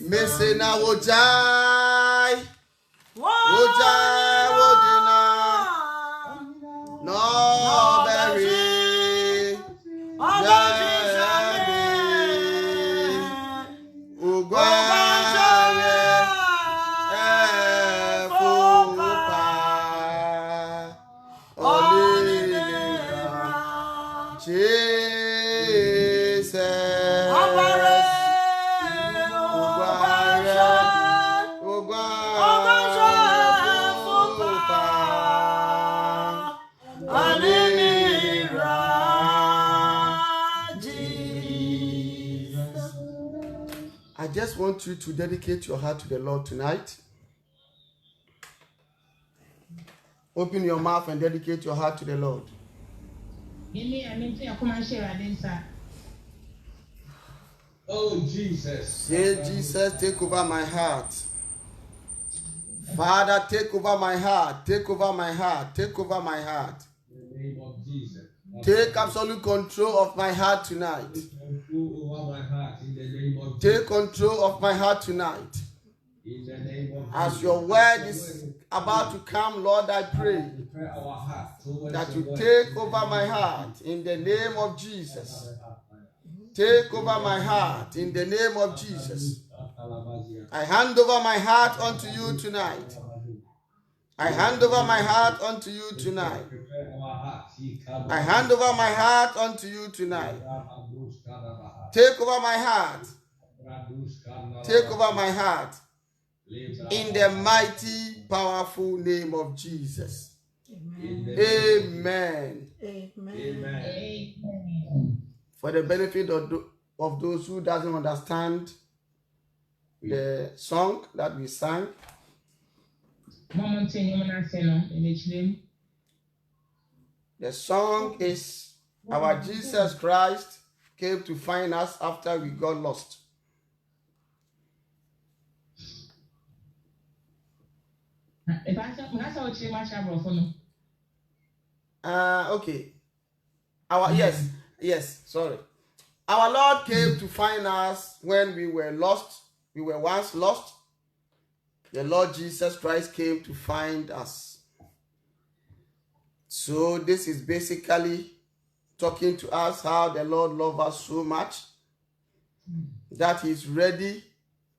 Mesena wojai. Wojai wodina. No berry. I just want you to dedicate your heart to the Lord tonight. Open your mouth and dedicate your heart to the Lord. Oh, Jesus. Say, Jesus, take over my heart. Father, take over my heart. Take over my heart. Take over my heart. In the name of Jesus. Take absolute control of my heart tonight. Take control over my heart in the name of Take Jesus. control of my heart tonight. In the name of As Jesus. your word is about to come, Lord, I pray Prepare our heart towards that your you word. take over my heart in the name of Jesus. Take over my heart in the name of Jesus. I hand over my heart unto you tonight. I hand over my heart unto you tonight. I hand over my heart unto you tonight. Take over my heart. Take over my heart. In the mighty, powerful name of Jesus. Amen. Amen. For the benefit of those who doesn't understand the song that we sang, the song is our Jesus Christ came to find us after we got lost. Okay. Sorry. Our Lord came to find us when we were lost. We were once lost. The Lord Jesus Christ came to find us. So this is basically talking to us how the Lord loves us so much that He's ready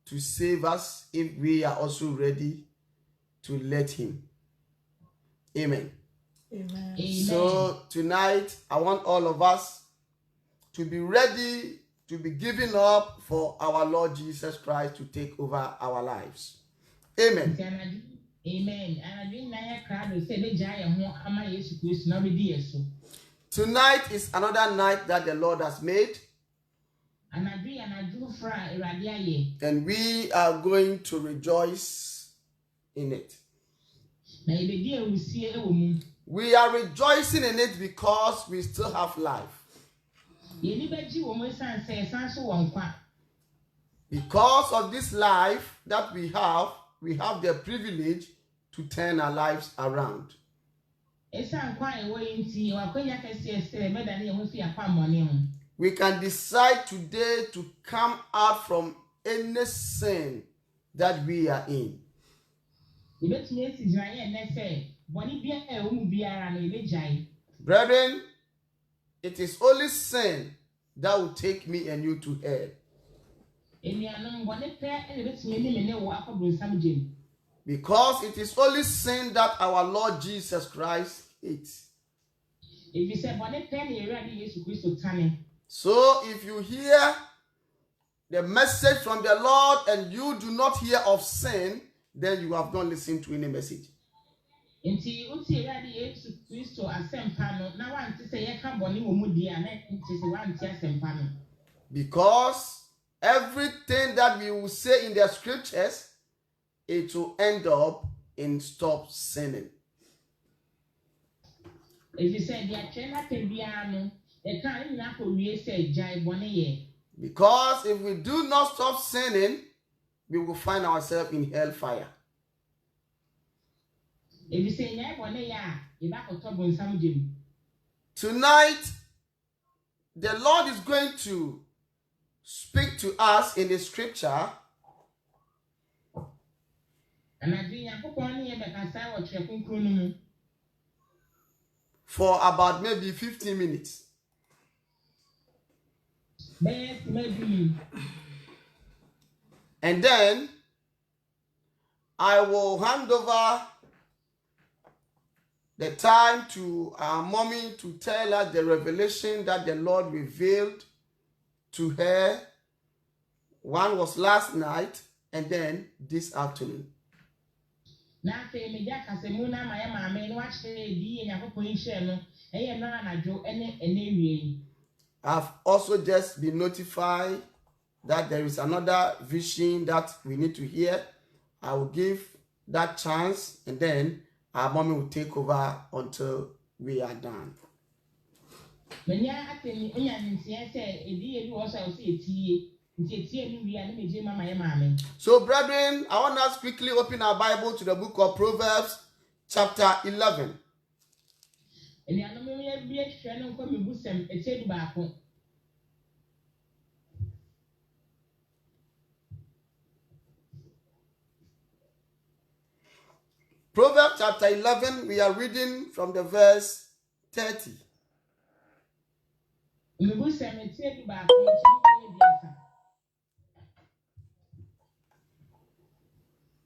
to save us if we are also ready to let Him. Amen. Amen. So tonight, I want all of us to be ready to be giving up for our Lord Jesus Christ to take over our lives. Amen. Tonight is another night that the Lord has made. And we are going to rejoice in it. We are rejoicing in it because we still have life. Because of this life that we have the privilege to turn our lives around. We can decide today to come out from any sin that we are in. Brethren, it is only sin that will take me and you to hell. Because it is only sin that our Lord Jesus Christ hates. So if you hear the message from the Lord and you do not hear of sin, then you have not listened to any message. Because everything that we will say in the scriptures, it will end up in stop sinning. Because if we do not stop sinning, we will find ourselves in hellfire. Tonight, the Lord is going to speak to us in the scripture for about maybe 15 minutes. And then I will hand over the time to our mommy to tell us the revelation that the Lord revealed to her. One was last night and then this afternoon. I've also just been notified that there is another vision that we need to hear. I will give that chance and then our mommy will take over until we are done. So, brethren, I want us quickly open our Bible to the book of Proverbs, chapter 11. Proverbs chapter 11, we are reading from the verse 30.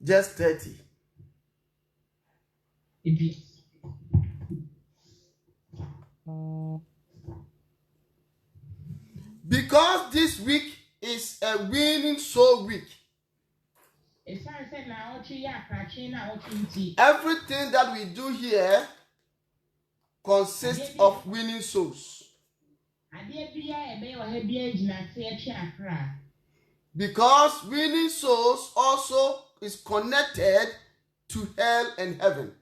Just 30. Because this week is a winning soul week. Everything that we do here consists of winning souls. Because winning souls also is connected to hell and heaven.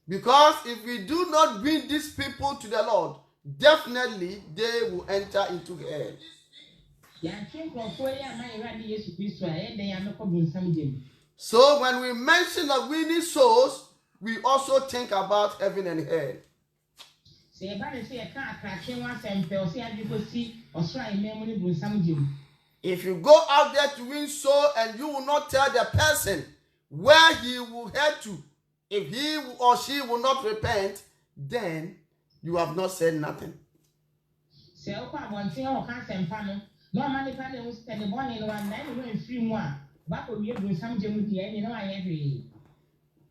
Because if we do not win these people to the Lord, definitely they will enter into hell. So when we mention of winning souls, we also think about heaven and hell. If you go out there to win soul and you will not tell the person where he will head to, if he or she will not repent, then you have not said nothing.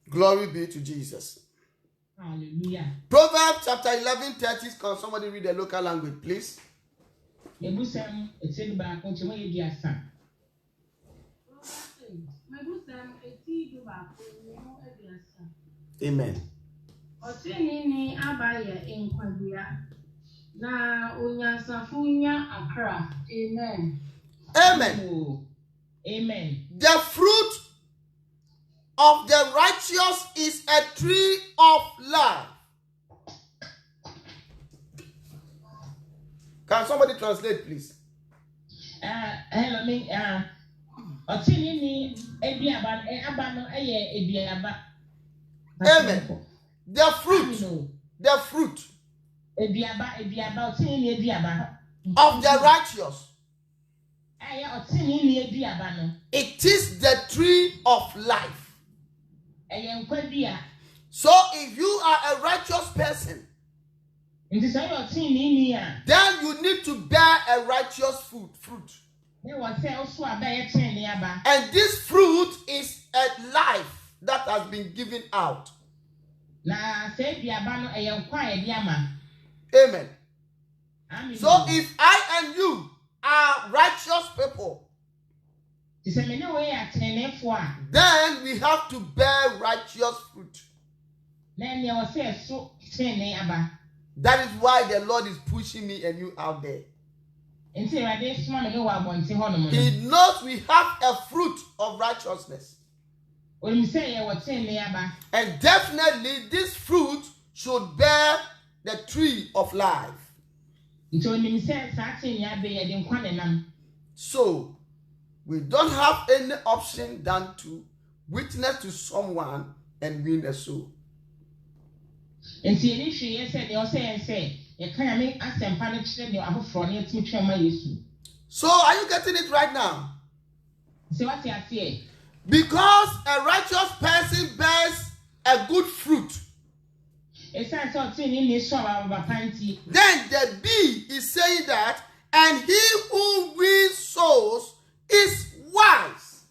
Glory be to Jesus. Hallelujah. Proverbs chapter 11:30. Can somebody read the local language, please? Amen. Amen. Amen. Amen. The fruit of the righteous is a tree of life. Can somebody translate, please? Amen. The fruit of the righteous, it is the tree of life. So if you are a righteous person, then you need to bear a righteous fruit. And this fruit is a life that has been given out. Amen. So if I and you are righteous people, then we have to bear righteous fruit. That is why the Lord is pushing me and you out there. He knows we have a fruit of righteousness. And definitely this fruit should bear the tree of life. So we don't have any option than to witness to someone and win a soul. Nti yɛne hwee yɛ sɛ deɛ ɔsɛ yɛn sɛ yɛka Nyame asɛmpa no kyerɛ deɛ afoforɔ ne yɛtumi twɛn ma Yesu. So are you getting it right now? Sɛ wate aseɛ. Because a righteous person bears a good fruit. Ɛsiane sɛ ɔte ne nni so ababa pa nti. Then the B is saying that, and he who wins souls is wise.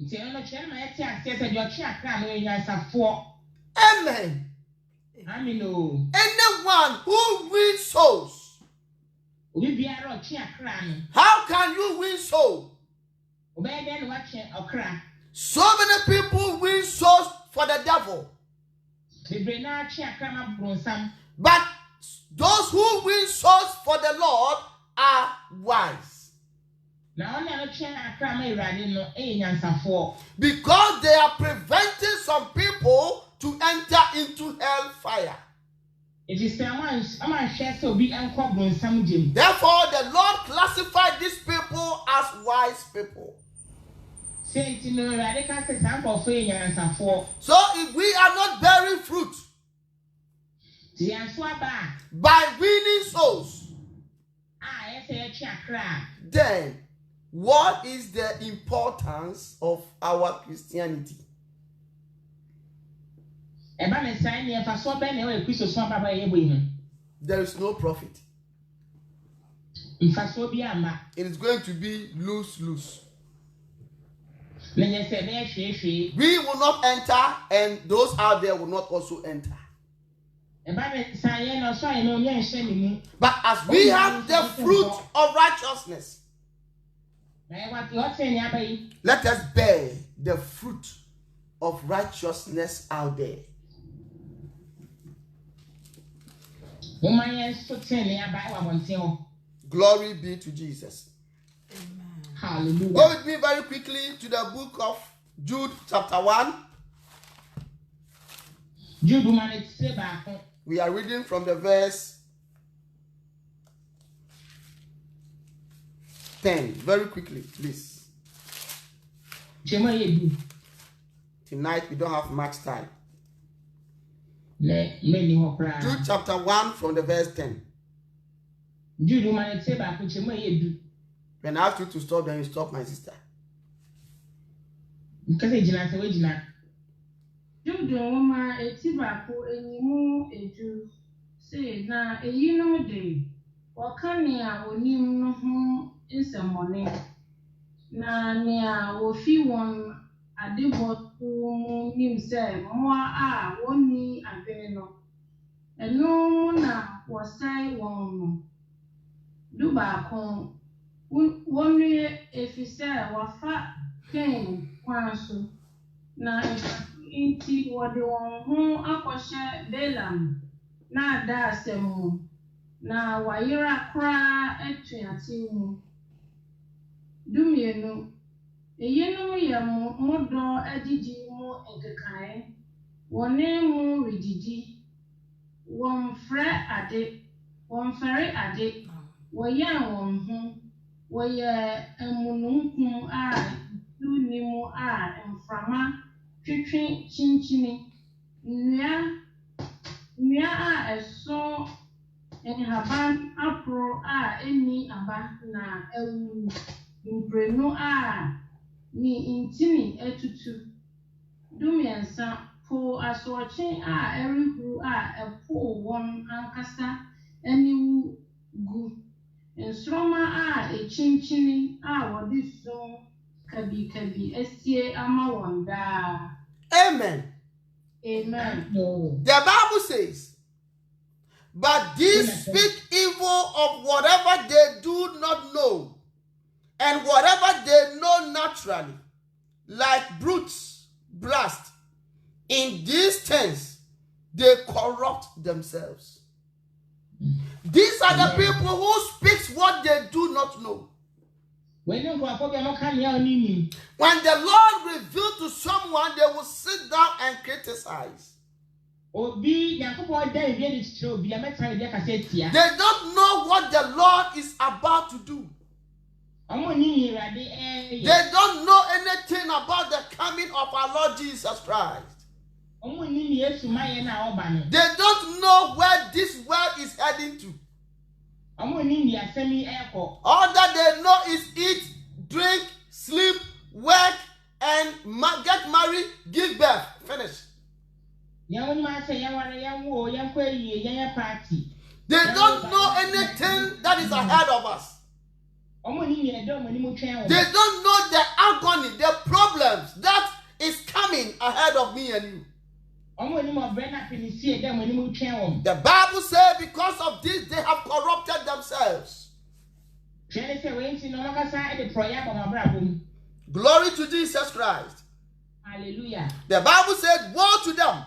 Nti ɛno no kyerɛ ma yɛte aseɛ sɛ deɛ ɔtwe akra no yɛ nyansafoɔ. Amen. Amen o. Anyone who wins souls. Obi biara ɔtwe akra no. How can you win souls? Obɛyɛ dɛn na watwe ɔkra. So many people win souls for the devil. Bebree na atwe akra ma bronsam. But those who win souls for the Lord are wise. Na ɔne ano twe akra ma Awurade no ɛyɛ nyansafoɔ. Because they are preventing some people to enter into hellfire. Ɛfiri sɛ amanhwɛ sɛ obi nkɔ bronsam gyem. Therefore, the Lord classified these people as wise people. Sɛ nti no Awurade ka sɛ saa nkɔfoɔ yɛ nyansafoɔ. So if we are not bearing fruit Nti yɛn so aba by winning souls, a ɛyɛ sɛ yɛtwe akra. then what is the importance of our Christianity? Ɛba ne saa ne ɛfa so bɛn na ɛwɔ Kristo so aba ba yɛ bɔ yi ho. There is no profit. Mfasoɔ bi ama. It is going to be lose-lose. Na nyɛ sɛ ɛbɛyɛ hwee. We will not enter, and those out there will not also enter. Ɛba ne saa yɛn na ɔso ayɛ no ɔnyɛ nhyɛ ne mu. But as we have the fruit of righteousness, Na ɛwɔ ati ɔtɛ ne aba yi. let us bear the fruit of righteousness out there. Moma yɛn so tɛ ne aba ɛwɔ abɔnten hɔ. Glory be to Jesus. Hallelujah. Go with me very quickly to the book of Jude chapter 1. Jude ma ne ti sɛ baako. We are reading from the verse 10. Very quickly, please. Kyɛmɔ yɛ du. Tonight we don't have much time. Ne mɛni hɔ koraa. Jude chapter 1 from the verse 10. Jude ma ne ti sɛ baako kyɛmɔ yɛ du. When I ask you to stop, then you stop, my sister. Nkasa gyina sɛ wɔgyina. Jude nwoma eti baako enimu edu se na eyinom de wɔka nea onim no ho nsɛmmɔne na nea wofi wɔn adebɔto mu nim sɛ mmoa a wɔnni adwene no ɛno na wɔsɛe wɔn no du baako wɔnwie efi sɛ wɔfa Kain kwan so na nti wɔde wɔn ho akɔhyɛ Balaam na ada asɛm mu na wayera koraa atuate mu dumienu eyinom yɛ mo dɔ adidi mu nkekae wɔne mu redidi wɔmfrɛ ade wɔyɛn wɔn ho wɔyɛ amununkum a duni mu a mframa twitwe kyinkyin nnua a ɛso nhaban aporo a ɛni aba na ɛwu mprenu a ne ntini atutu dumiɛnsa po asoɔkye a ɛrehuru a ɛpo wɔn ankasa aniwu gu nsoroma a ekyinkyin a wɔde so kabi esie ama wɔn daa. Amen. Amen. No. The Bible says, but these speak evil of whatever they do not know, and whatever they know naturally, like brutes blast. In these things, they corrupt themselves. These are the people who speak what they do not know. When the Lord When the Lord reveals to someone, they will sit down and criticize. They don't know what the Lord is about to do. They don't know anything about the coming of our Lord Jesus Christ. Omo ni Yesu maye na oba no. They don't know where this world is heading to. Omo ni ndi asemi eko. All that they know is eat, drink, sleep, work, and get married, give birth. Finish. Yan ma say yan ware yan wo yan kweye yan party. They don't know anything that is ahead of us. Omo ni edo mo ni mo twen. They don't know the agony, the problems that is coming ahead of me and you. The Bible says because of this they have corrupted themselves. Glory to Jesus Christ. Hallelujah. The Bible said, woe to them,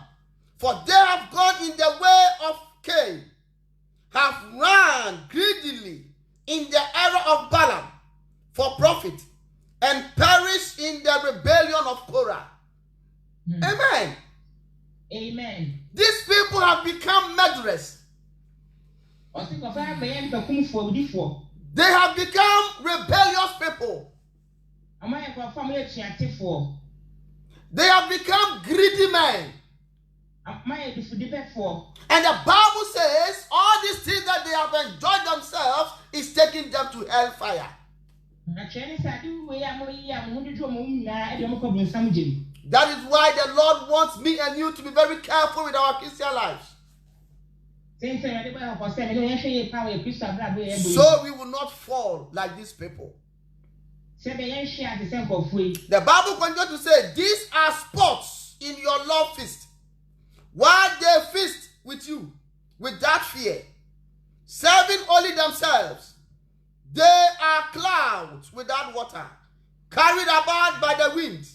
for they have gone in the way of Cain, have run greedily in the error of Balaam for profit, and perished in the rebellion of Korah. Amen. Amen. These people have become murderers. They have become rebellious people. They have become greedy men. And the Bible says all these things that they have enjoyed themselves is taking them to hellfire. That is why the Lord wants me and you to be very careful with our Christian lives. So we will not fall like these people. The Bible continues to say, these are spots in your love feast. While they feast with you, without fear, serving only themselves, they are clouds without water, carried about by the wind,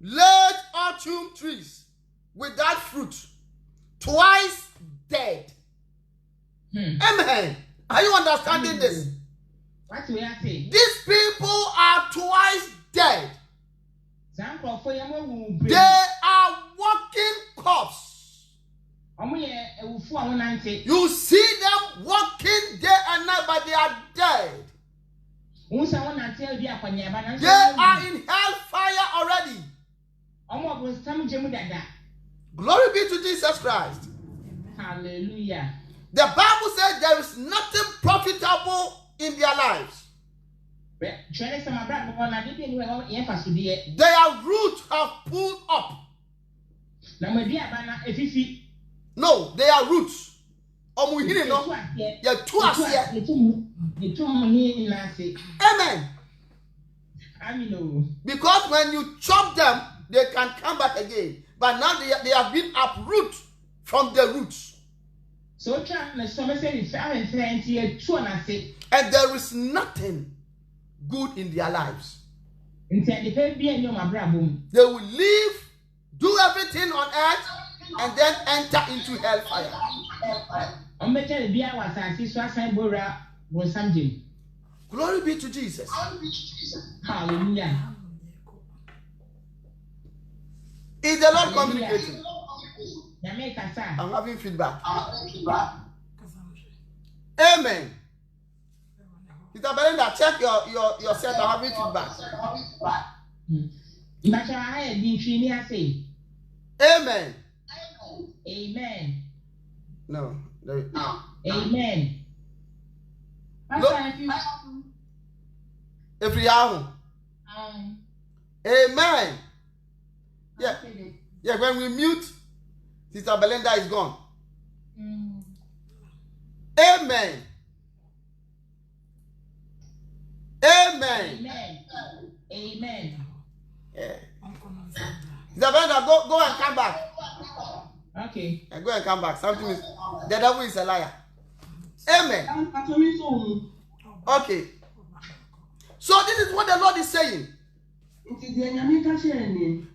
late autumn trees without fruit, twice dead. Amen. Are you understanding this? What we are saying? These people are twice dead. They are walking corpses. You see them walking day and night, but they are dead. They are in hellfire already. Glory be to Jesus Christ. Hallelujah. The Bible says there is nothing profitable in their lives. Their roots have pulled up. No, they are roots. Amen. Because when you chop them, they can come back again. But now they have been uprooted from the roots. And there is nothing good in their lives. They will live, do everything on earth, and then enter into hellfire. Glory be to Jesus. Hallelujah. Is the Lord communicating? I'm having feedback. Amen. Mr. Belinda, check your set. I'm having feedback. Amen. Amen. No. Amen. Every hour. Amen. Yeah, when we mute, Sister Belinda is gone. Amen. Amen. Amen. Yeah. Sister Belinda, go and come back. Okay. Go and come back. Something is, the devil is a liar. Amen. Okay. So this is what the Lord is saying.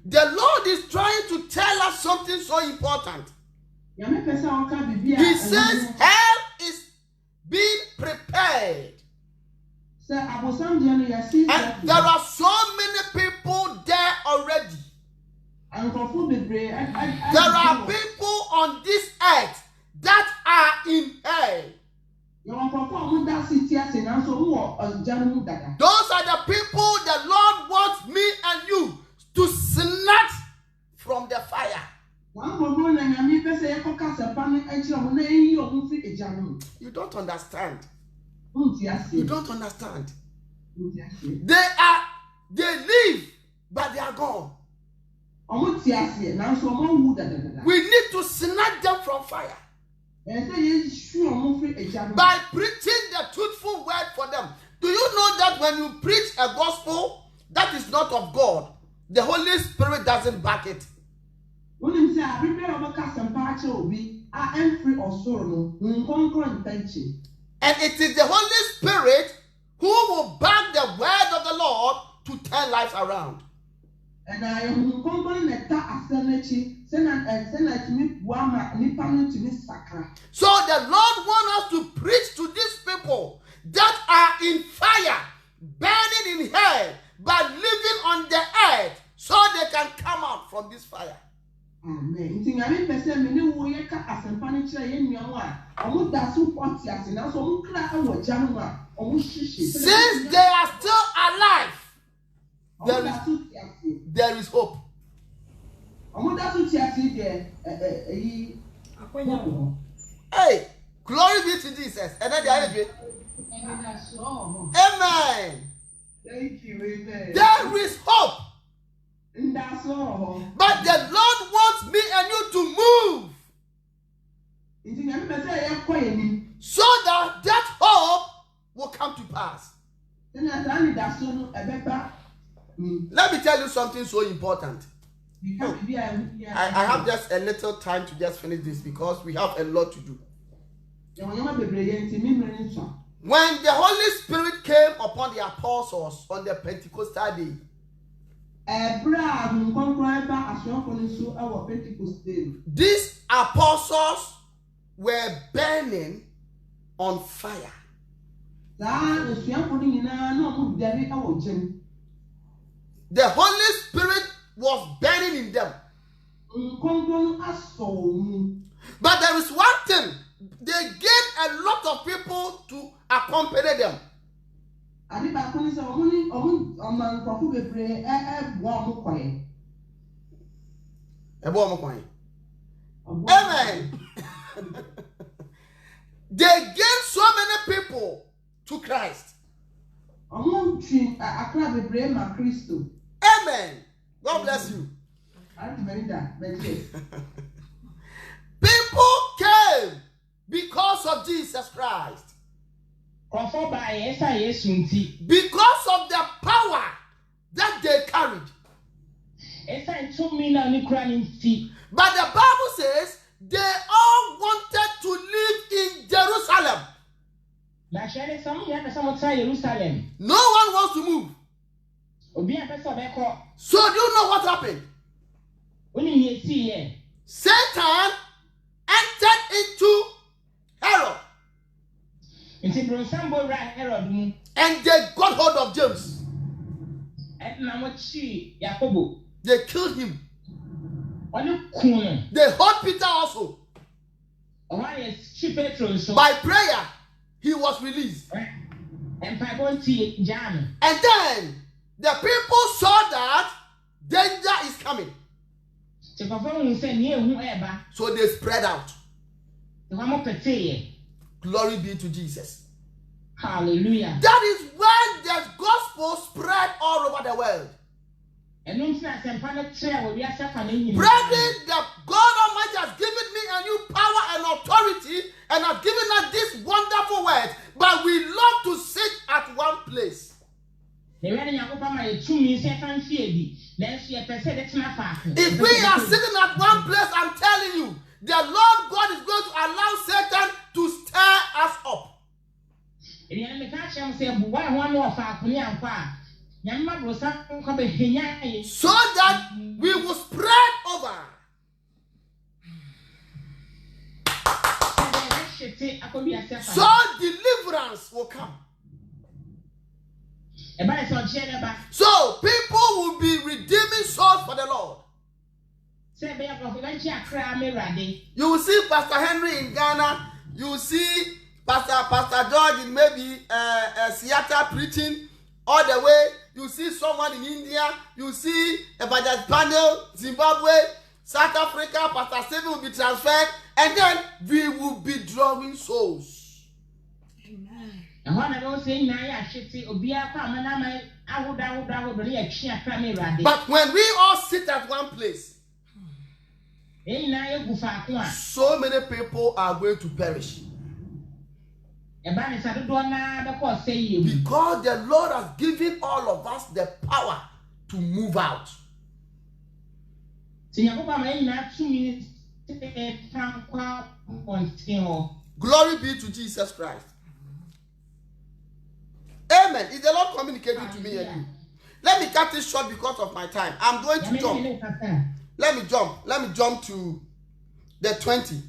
The Lord is trying to tell us something so important. He says hell is being prepared. And there are so many people there already. There are people on this earth that are in hell. Those are the people the Lord wants me and you to snatch from the fire. You don't understand. You You don't understand. They live, but they are gone. We need to snatch them from fire by preaching the truthful word for them. Do you know that when you preach a gospel that is not of God, the Holy Spirit doesn't back it? And it is the Holy Spirit who will back the word of the Lord to turn lives around. So the Lord wants us to preach to these people that are in fire, burning in hell, but living on the earth, so they can come out from this fire. Amen. Since they are still alive, there is hope. Hey, glory be to Jesus. Amen. Thank you, amen. There is hope. That's all. But the Lord wants me and you to move, so that hope will come to pass. Let me tell you something so important. I have just a little time to just finish this because we have a lot to do. When the Holy Spirit came upon the apostles on the Pentecostal day, these apostles were burning on fire. The Holy Spirit was burning in them. But there is one thing. They gave a lot of people to accompany them. Amen. They gave so many people to Christ. Amen. God bless you. People came because of Jesus Christ. Because of the power that they carried. But the Bible says they all wanted to live in Jerusalem. No one wants to move. So do you know what happened? Satan entered into Herod. And they got hold of James. They killed him. They hurt Peter also. By prayer, he was released. And then the people saw that danger is coming. So they spread out. Glory be to Jesus. Hallelujah. That is when the gospel spread all over the world. Brethren, the God Almighty has given me a new power and authority and has given us this wonderful word, but we love to sit at one place. If we are sitting at one place, I'm telling you, the Lord God is going to allow Satan to stir us up. So that we will spread over. So deliverance will come. So people will be redeeming souls for the Lord. You will see Pastor Henry in Ghana. You will see Pastor George in maybe Seattle preaching all the way. You see someone in India. You see Evangelist Panel, Zimbabwe. South Africa, Pastor Stephen will be transferred, and then we will be drawing souls. But when we all sit at one place, so many people are going to perish. Because the Lord has given all of us the power to move out. Glory be to Jesus Christ. Amen. Is the Lord communicating to me and you? Let me cut it short because of my time. I'm going to jump. Let me jump to the 20.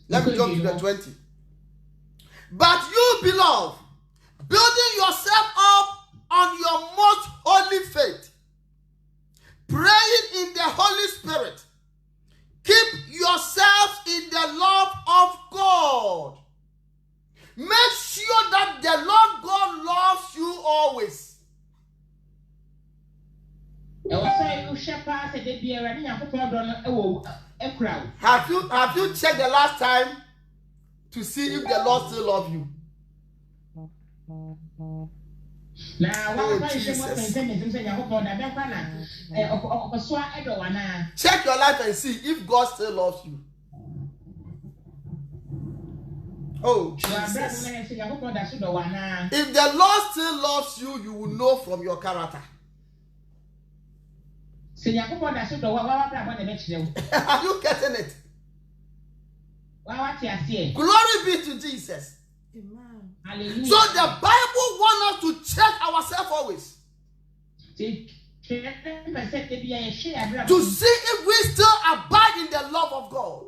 Let me jump to the 20. But you, beloved, building yourself up on your most holy faith, praying in the Holy Spirit, keep yourselves in the love of God. Make sure that the Lord God loves you always. Have you checked the last time to see if the Lord still loves you? Check your life and see if God still loves you. Oh, Jesus. If the Lord still loves you, you will know from your character. Are you getting it? Glory be to Jesus. Amen. So the Bible wants us to check ourselves always. To see if we still abide in the love of God.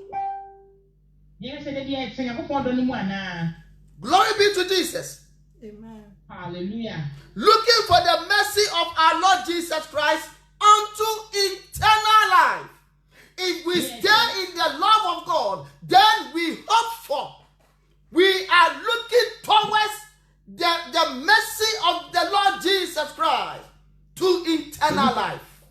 Glory be to Jesus. Amen. Hallelujah. Looking for the mercy of our Lord Jesus Christ unto eternal life. If we stay in the love of God, then we hope for. We are looking towards the mercy of the Lord Jesus Christ to eternal life.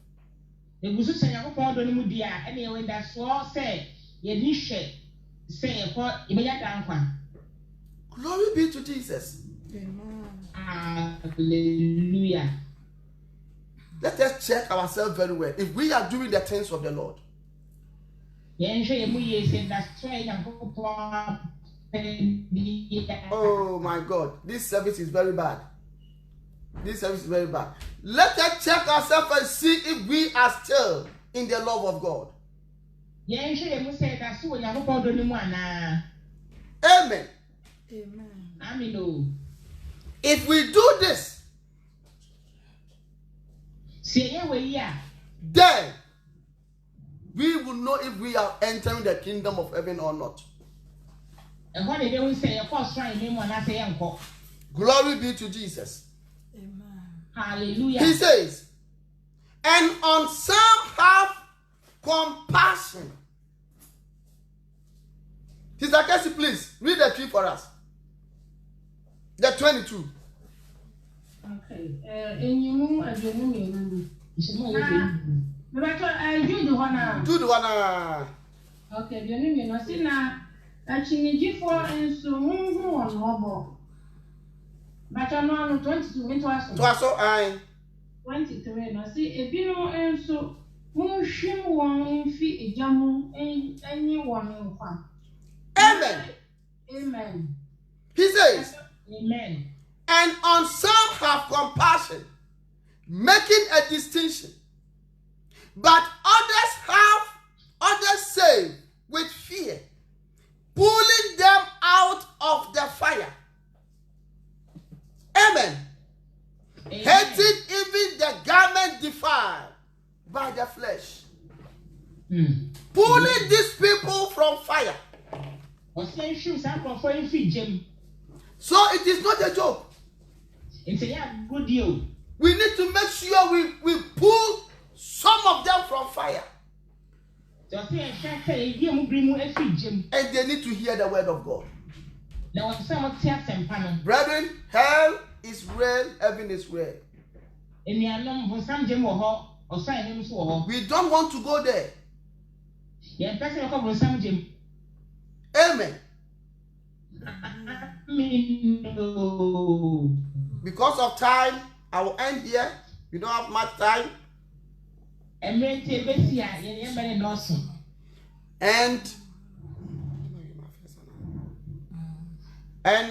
Glory be to Jesus. Hallelujah. Let us check ourselves very well if we are doing the things of the Lord. Oh my God, this service is very bad. This service is very bad. Let us check ourselves and see if we are still in the love of God. Amen. Amen. If we do this, then we will know if we are entering the kingdom of heaven or not. Glory be to Jesus. Amen. Hallelujah. He says, and on some have compassion. Sister Cassie, please read the 3 for us. The 22. Okay. Do the one. Okay, you see now. Chinijifo enso mungu onobo. But no 22 into aso. To aso I 23 no see ebino enso munhwim won mfi ejamu enyi won nkwa. Amen. Amen. He says, amen. And on some have compassion, making a distinction. But others save with fear, pulling them out of the fire. Amen. Amen. Hating even the garment defiled by the flesh. Pulling these people from fire. So it is not a joke. It's a good deal. We need to make sure we pull some of them from fire. And they need to hear the word of God. Brethren, hell is real, heaven is real. Osai no so ho. We don't want to go there. Ye person ko bro sam jem. Amen. No. Because of time, I will end here. We don't have much time. And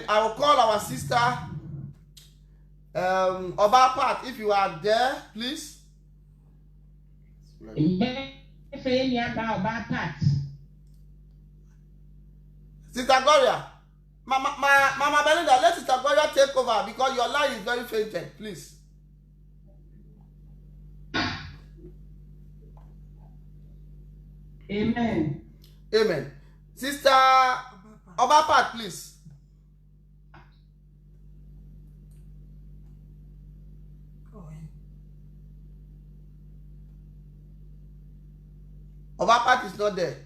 I will call our sister Obapat. If you are there, please. Sister Gloria, Mama Belinda, let Sister Gloria take over because your line is very fainted, please. Amen. Amen. Sister Obapat, please. Obapat is not there.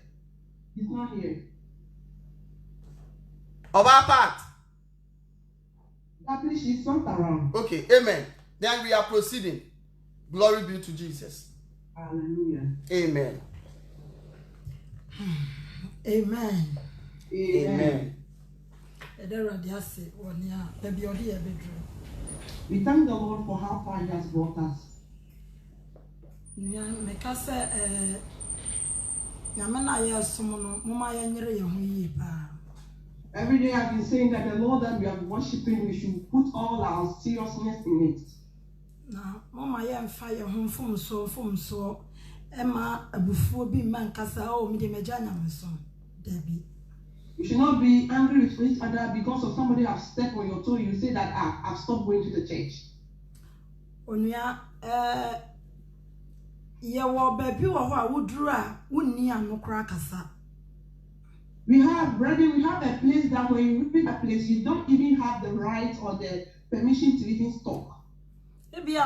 He's not here. Obapat. Please, she's not around. Okay, amen. Then we are proceeding. Glory be to Jesus. Hallelujah. Amen. Amen. Amen. We thank the Lord for how far He has brought us. Every day I've been saying that the Lord that we are worshiping, we should put all our seriousness in it. You should not be angry with each other because of somebody has stepped on your toe. You say that I've stopped going to the church. We have, brethren, we have a place that when you reach a place, you don't even have the right or the permission to even talk. Maybe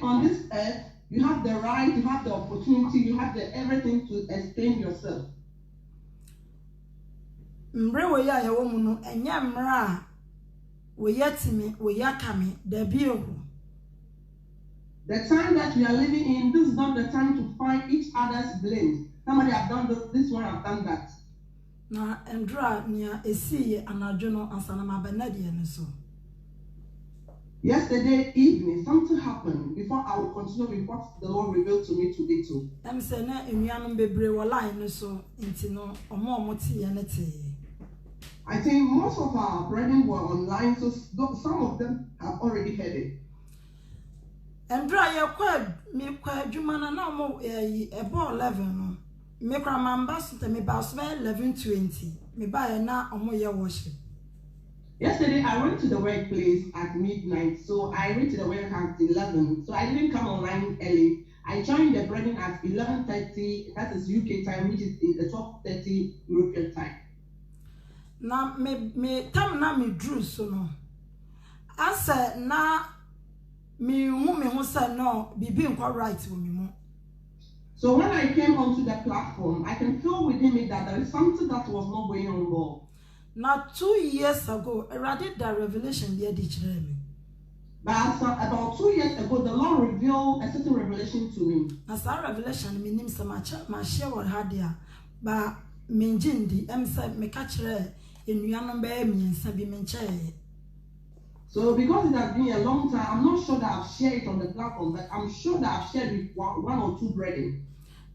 on this earth, you have the right, you have the opportunity, you have the everything to explain yourself. The time that we are living in, this is not the time to find each other's blame. Somebody have done this one, have done that. Yesterday evening, something happened before I will continue with what the Lord revealed to me today too. I think most of our brethren were online, so some of them have already heard it. And dry your quad, me quad, Jumana now, about 11. Me cramambas, me boss 11:20. Me buy a na on your worship. Yesterday, I went to the workplace at midnight, so I went to the work at 11. So I didn't come online early. I joined the brethren at 11:30, that is UK time, which is 12:30 European time. Now, me time na me drew so no. I said, na me who said no, be being quite right with me. So when I came onto the platform, I can feel within me that there is something that was not going on well. Now 2 years ago, I did that revelation there did me. But about 2 years ago, the Lord revealed a certain revelation to me. As that revelation, me name so much, my share what had there, but me jindi, said me catch her in Yanom Bay, me and Sabi Menche. So because it has been a long time, I'm not sure that I've shared it on the platform, but I'm sure that I've shared with one or two brethren.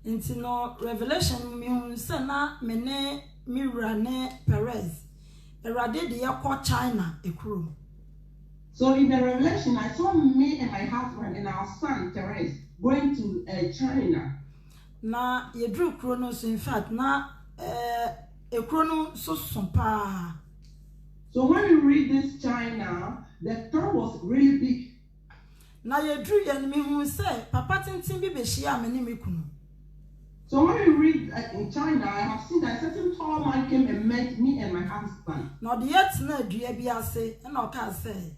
Into no revelation, me sana mene mirane Perez. Erade de yakwa China a crew. So in the revelation, I saw me and my husband and our son Therese going to China. Na ye drew chronos, in fact, na a chrono so sumpa. So when you read this China, the term was really big. Na ye drew enemy who say, Papa Tintin be shia many mikuno. So when you read in China, I have seen that a certain tall man came and met me and my husband. Now the yet na duabia say, and oka say,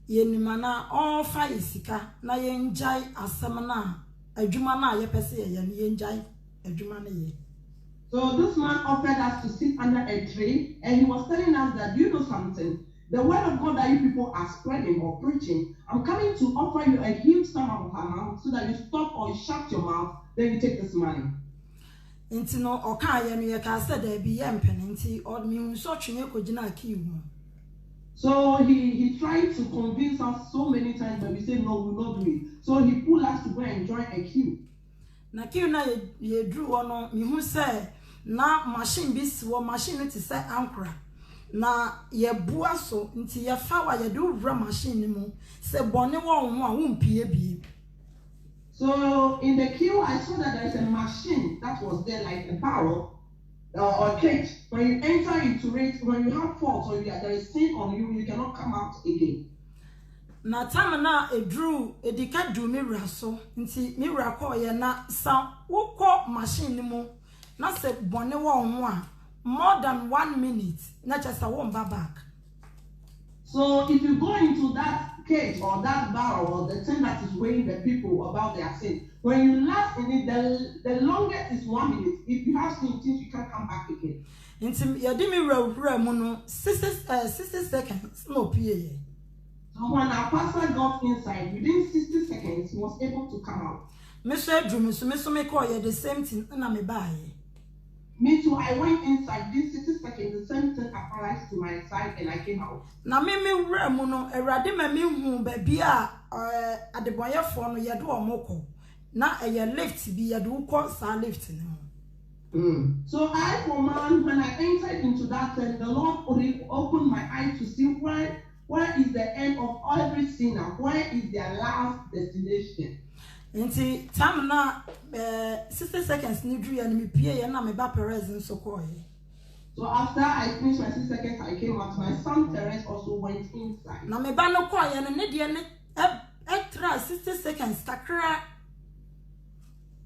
ye nimana all fire sika, na ye enjai asamana, a jumana ye pese ye enjai, a jumana ye. So this man offered us to sit under a tree, and he was telling us that, do you know something? The word of God that you people are spreading or preaching, I'm coming to offer you a huge sum of amount so that you stop or you shut your mouth, then you take this money. Nti no oka ye no ye ka said there be yempene nti od me so twene kogina kiwu. So he tried to convince us so many times, but we said no, we will not do it. So he pulled us to go and join a queue. Na queue na ye drew ono me hu say na machine bi si wo machine ti say ankra. Na ye bua so nti ye fa wa ye do wura machine ni mu se bone wo ho a wo mpie bi. So in the queue, I saw that there is a machine that was there like a barrel or a cage. When you enter into it, when you have faults or there is sin on you, you cannot come out again. Na time na edru edika du mirror so nti mirror call ye na sa wo call machine ni mu na se bone wo ho a more than 1 minute na just a one back. So if you go into that cage or that barrel or the thing that is weighing the people about their sin, when you last in it, the longest is 1 minute. If you have sin, you can't come back again. Intim yadimi ra mu no 60 seconds no pie. So when our pastor got inside, within 60 seconds, he was able to come out. Mr. Drew, so me call you the same thing na me buy. Me too, I went inside, this 60 seconds, the same thing applies to my side and I came out. Na me wura mu no erade ma me hu ba bia adeboyefo no ye do omoko. Na eye lift bi ye do ko sa lift no. So I command when I entered into that thing, the Lord opened my eyes to see where is the end of every sinner, where is their last destination. Nti time na 60 seconds ni dru ya ni me pie ye na me ba Perez nso ko ye. So after I finished my 6 seconds, I came out. My son Terence also went inside. Na me ba no ko ye no ne de ne extra 60 seconds takra.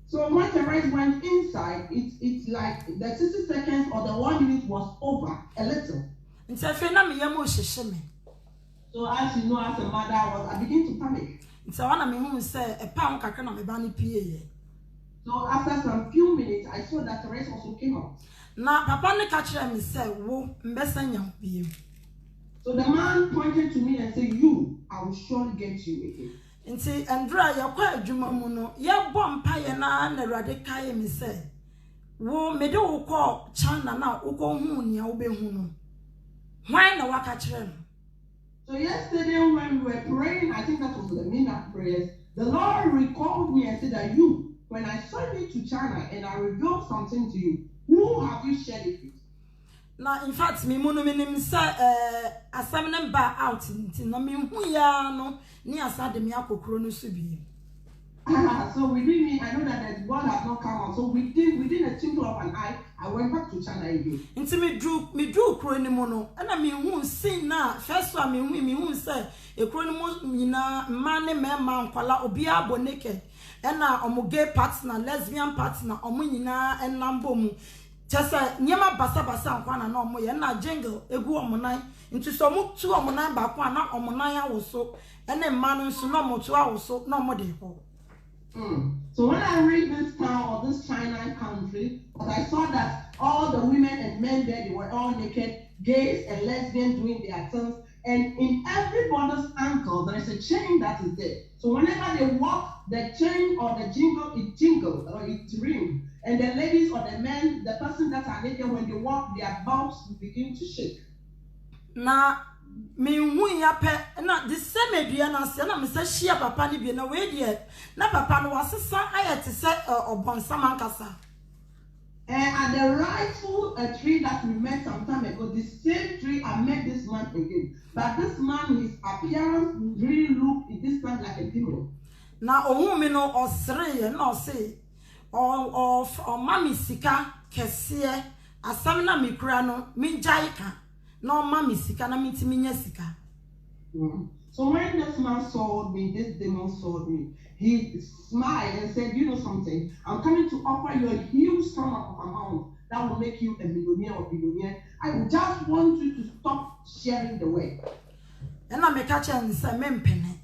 So when Terence went inside, it's like the 60 seconds or the 1 minute was over a little. Nti afi na me ye mo hyehye me. So as you know, as a mother, I began to panic. So wana me hu say e pa kakra na me ba ni pie ye. So after some few minutes, I saw that Terence also came out. Na papa ne ka kire me say wo mbesa nya biem. So the man pointed to me and said, "You, I will surely get you again." Nti Andra ya kwa adwuma mu no ye bo mpa ye na Awurade kae me say wo me de wo ko China na wo ko hu nia wo be hu no. Why na waka kire no? So yesterday when we were praying, I think that was the midnight prayers, the Lord recalled me and said that you, when I sent you to China and I revealed something to you, who have you shared it with? Na in fact me munu minim say asam ne ba out nti na me hu ya no ni asade me akokro no so bi. So within me, I know that the word has not come out. So within a twinkle of an eye, I went back to China again. Nti me drew kro ni mo no na me hu sin na first one me hu say e kro ni mo nyina man ne mema nkwala obi aboneke na omo gay partner lesbian partner omo nyina enambo mu chasa nyema basa nkwana na omo ye na jingle egu omo nan nti so mo tu omo nan ba kwa na omo nan awoso ene mma no nso na omo tu awoso na omo de ho. So when I read this town or this China country, I saw that all the women and men there, they were all naked, gays and lesbians doing their things, and in everybody's ankle there is a chain that is there. So whenever they walk, the chain or the jingle or it ring, and the ladies or the men, the person that are naked, when they walk, their bumps begin to shake. Na me hu ya pe na the same edua na se na me se hia papa ni bi na we de na papa no wasesa ayete se obonsam ankasa. And at the rightful tree that we met some time ago, the same tree I met this man again. But this man, his appearance really looked this time like a demon. Na ohun mi no osre na say o mami sika kese asam na me kura no me jai ka na o mami sika na mitimi nya sika. So when this man saw me, this demon saw me, he smiled and said, "You know something? I'm coming to offer you a huge sum of amount that will make you a millionaire or billionaire. I just want you to stop sharing the word." And I make a chance say mempene.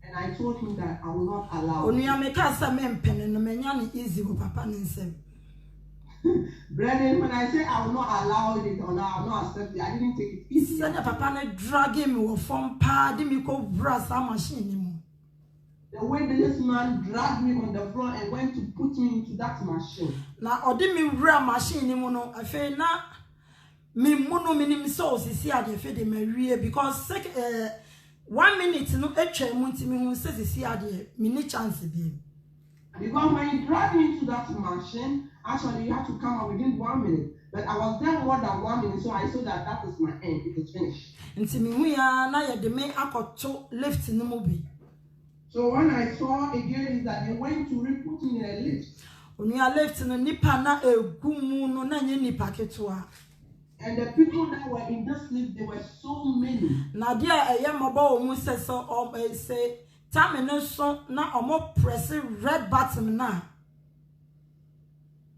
And I told him that I will not allow. Onu ya make a say mempene no menya ni easy go papa ni nsem. Brethren, when I say I will not allow it or I will not accept it, I didn't take it easy. Send papa na drag me from pa di me ko brass a machine ni mo. The way this man dragged me on the floor and went to put me into that machine. Na odi me wura machine ni mo no afi na me muno minim so sisi ade fe de mawie because 1 minute no etwa mu ntimi hu se sisi ade me ni chance bi. Because when he dragged me into that machine, actually you have to come out within 1 minute. But I was there more than 1 minute, so I saw that is my end. It is finished. Ntimi hu ya na ye de me akoto lift ni mo bi. So when I saw again is that they went to re-put me in a lift. Onia lift no nipa na egumu no na nye nipa ketua. And the people that were in this lift, there were so many. Na dia eye mobo omu se so say time no so na omo press red button na.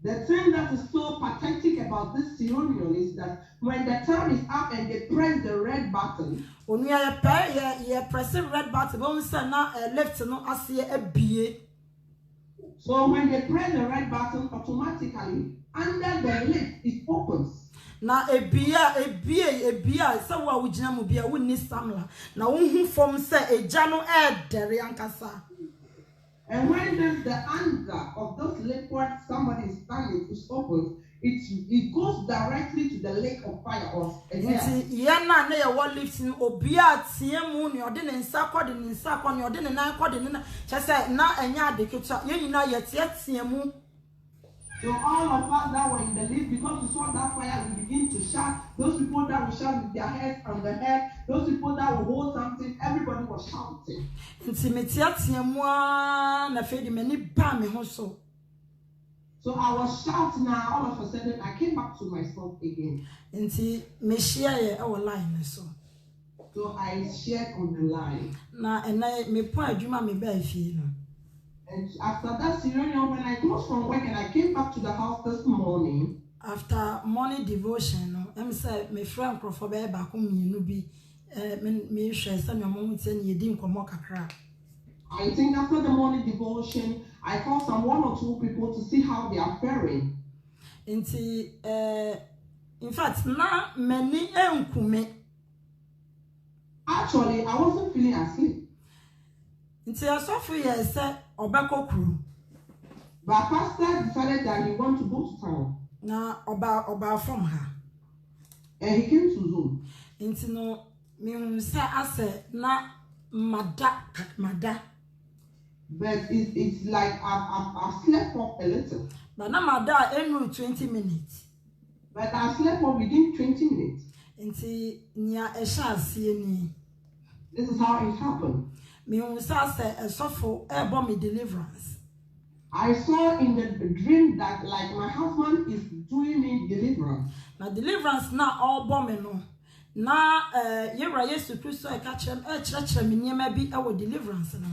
The thing that is so pathetic about this ceremonial is that when the time is up and they press the red button, Onia ye press red button omu se na left no ase ebie. so when they press the red button, automatically under the lift it opens. Na ebia se wa wugina mu bia wonni samla na wonhu fom se eja no dere ankasa. And when the anger of those liquid somebody is standing is open, it goes directly to the lake of fire or Nti ye na ye wo lifting obia tie mu ne ode ne nsa kɔ de ne nsa kɔ ne ode ne nan kɔ de ne na kyese na enya de ketua ye nyina ye tie mu. So all of us that were in the lift, because we saw that fire, we begin to shout. Those people that will shout with their heads on the head, those people that will hold something, everybody was shouting. Nti metia mu na fe de mani ba me ho so. So I was shouting now, all of a sudden I came back to myself again. Nti me share ye our line so. So I shared on the line. Na ena me po adwuma me ba fie no. And after that ceremony, when I closed from work and I came back to the house this morning, after morning devotion, no, I'm say my friend Crawford back home you be me share some your mom saying you didn't come kakra. I think after the morning devotion, I called some 1 or 2 people to see how they are faring. In fact, na many enkume. Actually, I wasn't feeling asleep. Nti asofu ye say obako kru. But pastor decided that he want to go to town. Na oba from her. And he came to Zoom. Nti no me say ase na mada. But it's like I slept up a little. But na mada enu 20 minutes. But I slept up within 20 minutes. Nti nya esha asie ni. This is how it happened. Me say esofo ebo me deliverance. I saw in the dream that like my husband is doing me deliverance. Na deliverance na all bomb no. Na yewra Yesu Kristo e ka kire me niema bi e wo deliverance no.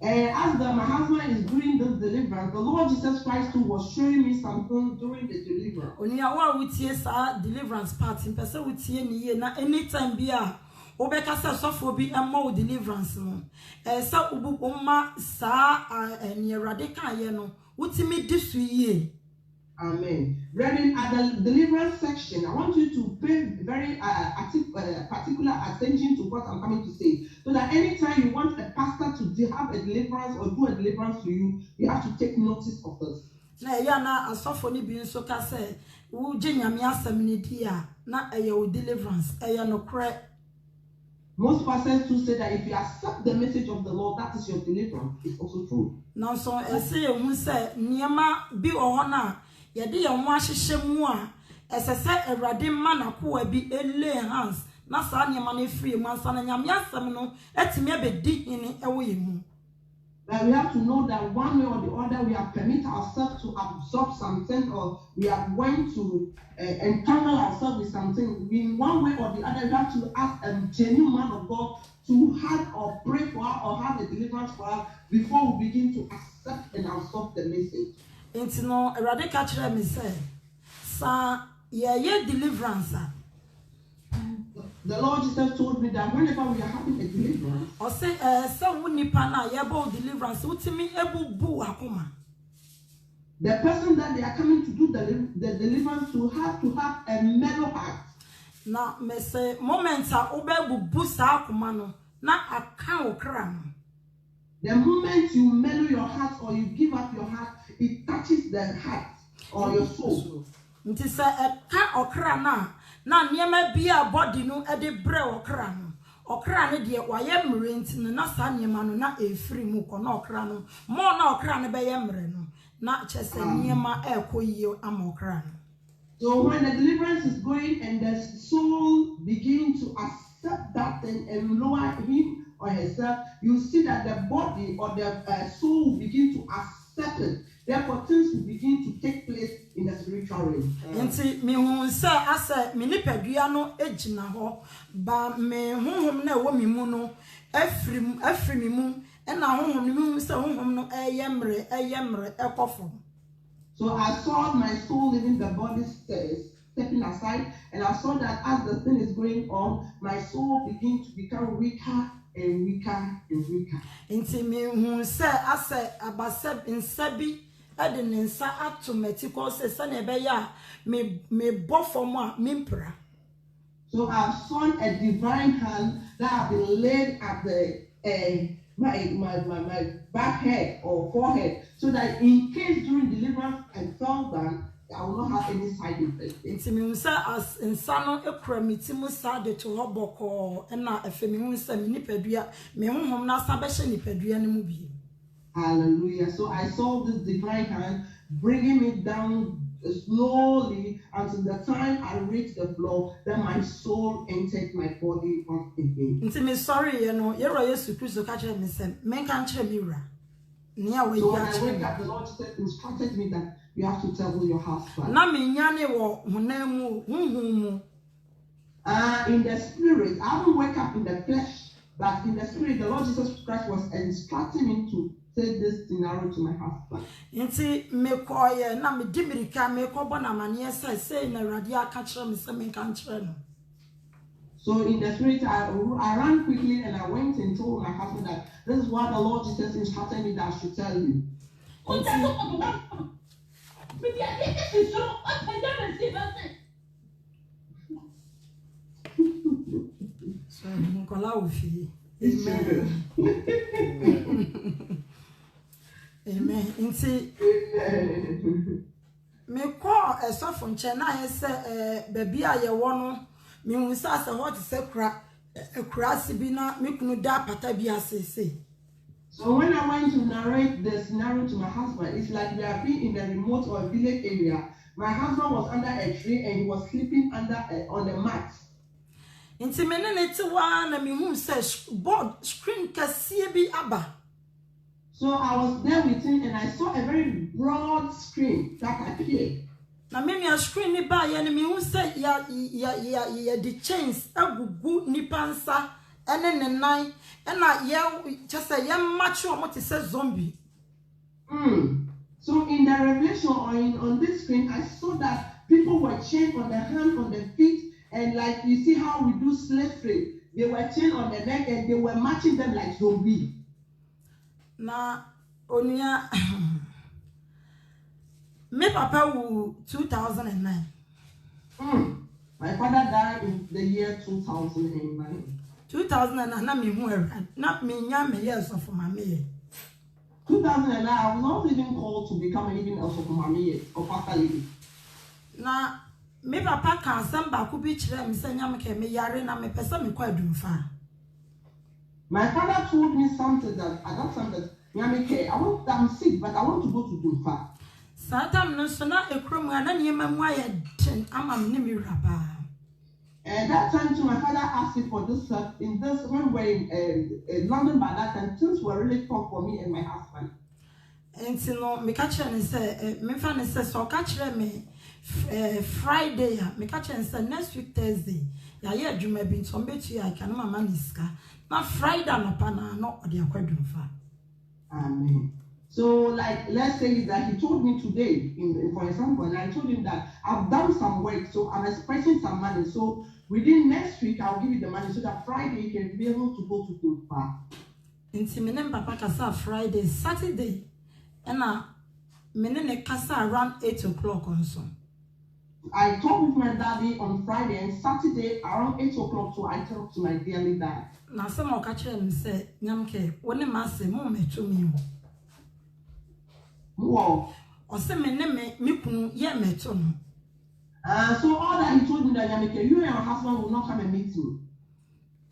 And as my husband is doing this deliverance, the Lord Jesus Christ too was showing me something during the deliverance. Oni ya wa wutie sa deliverance part impese wutie ni ye na anytime bia obeka sa sofo bi emma deliverance no. Sa ubu umma sa ni erade kan ye no. Wutimi disu ye. Amen. Brethren, at the deliverance section, I want you to pay very particular attention to what I'm coming to say. So that anytime you want a pastor to have a deliverance or do a deliverance to you, you have to take notice of this. Na ya na asofo ni bi nso ka say wo je nyame asem ni dia na eye deliverance eye no kre. Most pastors too say that if you accept the message of the Lord, that is your deliverance. It's also true. Now so say hu say niema bi o na yede ye ho ahyehye mu a esese Awurade ma na ko bi ele hands na sa niema na free mu ansa na nyame asem no etime abedi hini ewo ye mu. But we have to know that one way or the other we have permit ourselves to absorb something, or we are going to entangle ourselves with something. In one way or the other, we have to ask a genuine man of God to have or pray for us or have a deliverance for us before we begin to accept and absorb the message. Enti no Awurade ka kire me say sa ye deliverance. The Lord Jesus told me that whenever we are having a deliverance, O say so woni pa na ye bo deliverance utimi ebubu akoma. the person that they are coming to do the deliverance to have a mellow heart. Na me say moment a obebubu sa akoma no na aka okra no. The moment you mellow your heart or you give up your heart, it touches the heart or your soul. Nti se eka okra na niema bia body no e de bre okra no. Okra ne de waye mre nti na sa niema no na efiri mu ko na okra no. Mo na okra ne be ye mre no. Na chese niema e koyi am okra no. So when the deliverance is going and the soul begins to accept that thing and lower him or herself, you see that the body or the soul will begin to accept it. Therefore, things will begin to take place in the spiritual realm. Nti me hu se ase me nipadua no ejina ho ba me honhom na wo mi mu no afri mi mu e na honhom ni mu se honhom no eyemre ekofo. So I saw my soul leaving the body stepping aside, and I saw that as the thing is going on, my soul begins to become weaker and weaker and weaker. Nti me hu se ase abase nsabi ade ne nsa automatically se na ebe ya me bofom a mimpra. So I saw a divine hand that had been laid at the my back head or forehead, so that in case during deliverance I fell down, I will not have any side effects. Nti me unsa as insano ekura mitimu sade to hoboko na efe me unsa me nipadua me honhom na sa be hye nipadua ne mu bi. Hallelujah. So I saw this divine hand bringing me down slowly until the time I reached the floor, then my soul entered my body once again. Nti me sorry you know yero Yesu Kristo ka kire me sem men kan kire me wura. So when I wake up, the Lord instructed me that you have to tell your husband. Na me nyane wo hunamu hunhumu. In the spirit, I don't wake up in the flesh, but in the spirit, the Lord Jesus Christ was instructing me to say this scenario to my husband. Nti me koye na me dimirika me ko bona mane say na Awurade aka kire me se men kan kire no. So in the spirit, I ran quickly and I went and told my husband that this is what the Lord Jesus instructed me that I should tell you. So Nicola Ufi. Amen. Amen. Nti me call a sofon chena say baby aye wo no me unsa se what se kra sibi na me kunu da pata bi asese. So when I went to narrate the scenario to my husband, it's like we have been in a remote or village area. My husband was under a tree and he was sleeping on the mat. Nti me ne te wa na me hu se board screen kase bi aba. So I was there with him and I saw a very broad screen that appeared. Na me nua screen ni ba ye ne me hu se ya the chains agugu nipa nsa ene ne nan ena ye chese ye match o mo te se zombie. So in the revelation or on this screen, I saw that people were chained on the hand, on the feet, and like you see how we do slavery, they were chained on the neck and they were matching them like zombie. Na onia me papa wu 2009. My father died in the year 2009. 2009 na me hu na me nya me years of mama. 2009, I was not even called to become even else of mommy or pastor lady. Na me papa kan sam ba ku bi kire me se nya me ke me yare na me pesa me kwa dumfa. My father told me something that at that time that I'm sick, but I want to go to Dunfa. Satam no so na ekrom na niema mu aye den amam ne me raba. And that time too, my father asked me for this in this when we're in London by that time, things were really tough for me and my husband. And no me ka kire ne se me fa ne se so ka kire me Friday me ka kire se next week Thursday ya ye adwuma bi so mbetu ya ka no mama niska na Friday no pa na no ode akwadumfa. Amen. So like let's say that he told me today for example, and I told him that I've done some work, so I'm expecting some money, so within next week I'll give you the money so that Friday you can be able to go to Dunfa. Inti me nem papa kasa Friday, Saturday, and menene kasa around 8 o'clock on so. I talked with my daddy on Friday and Saturday around 8 o'clock, so I talked to my dearly dad. Na some o ka kire me say nyamke woni ma se mo metu mi ho. Wow. O se me kunu ye metu no. So all that he told me that Yamike, you and your husband will not come and meet me.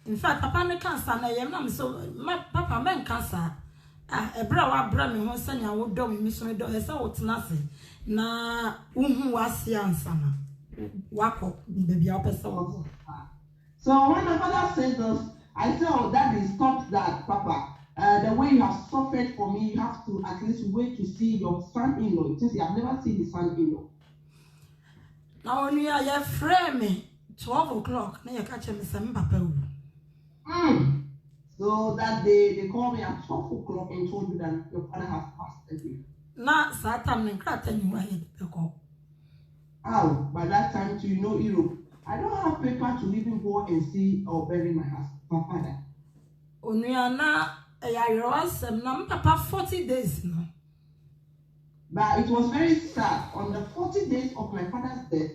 In fact, papa ne cancer na yem na so papa men cancer. Ebra wa bra me ho sanya wo do me so do e sa wo tena se na uhu wase ansa na wako baby opesa wo. So when my father said this, I said, oh, Daddy, stop that, Papa. The way you have suffered for me, you have to at least wait to see your son-in-law, since you have never seen the son-in-law. Now when you are frame me 12 o'clock, na you catch me say papa. So that they called me at 12 o'clock and told me that your father has passed away. Na satam ne krata ni wa ye beko. How? By that time, too, you know, Europe, I don't have paper to even go and see or bury my father. Onuya na ya yosem na papa 40 days no. But it was very sad. On the 40 days of my father's death,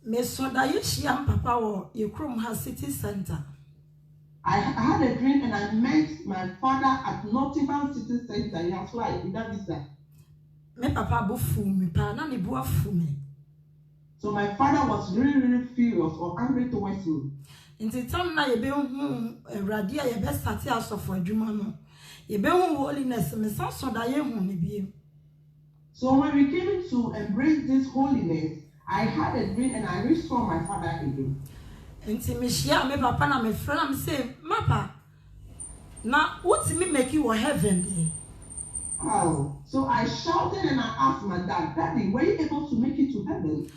Me so da you shia papa wo Yekrom ha city center. I had a dream and I met my father at Nottingham City Center. He has flight without visa. Me papa bu fu me pa na ne bu afu me. So my father was really, really furious or angry towards me. Nti tam na ye be hu Awurade a ye be start asofo adwuma no. Ye be hu holiness me san so da ye hu ne biem. So when we came to embrace this holiness, I had a dream and I resaw my father again. Nti me shia me papa na me friend am say, "Mapa, na what me make you heaven dey?" Oh, so I shouted and I asked my dad, Daddy, were you able to make it to heaven?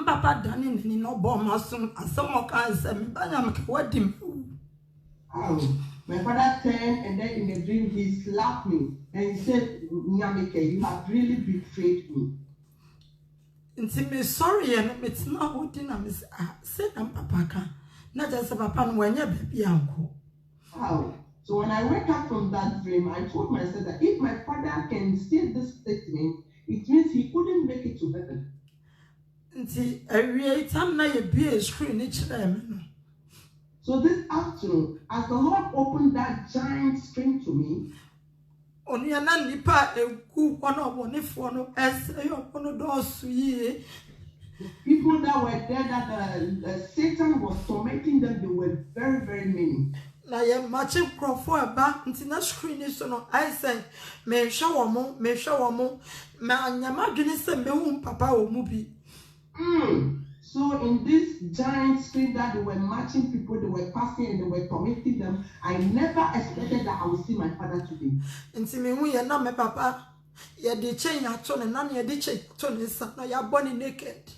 Papa dani ni no bo masum asem kan say me banya me wadim. Oh, my father turned and then in the dream he slapped me and he said, Nyamike, you have really betrayed me. Nti me sorry and me tina hodi na me say na papa kan na just papa no wanya baby anko. Wow. So when I wake up from that dream, I told myself that if my father can say this statement, it means he couldn't make it to heaven. Nti awie tam na ye bie screen ni kire me no. So this afternoon, as the Lord opened that giant screen to me, Onuya na nipa eku ono obonefo no ese ono do suye. people that were there that Satan was tormenting them, they were very, very many. Na ye machi krofo eba nti na screen so no I say me hwe wo mo me anyama dwene se me hu papa wo mu bi. So in this giant screen that they were matching people, they were passing and they were tormenting them, I never expected that I would see my father today. Nti me hu ye na me papa ye de chain ato ne na ye de chain to ne sa na ya body naked.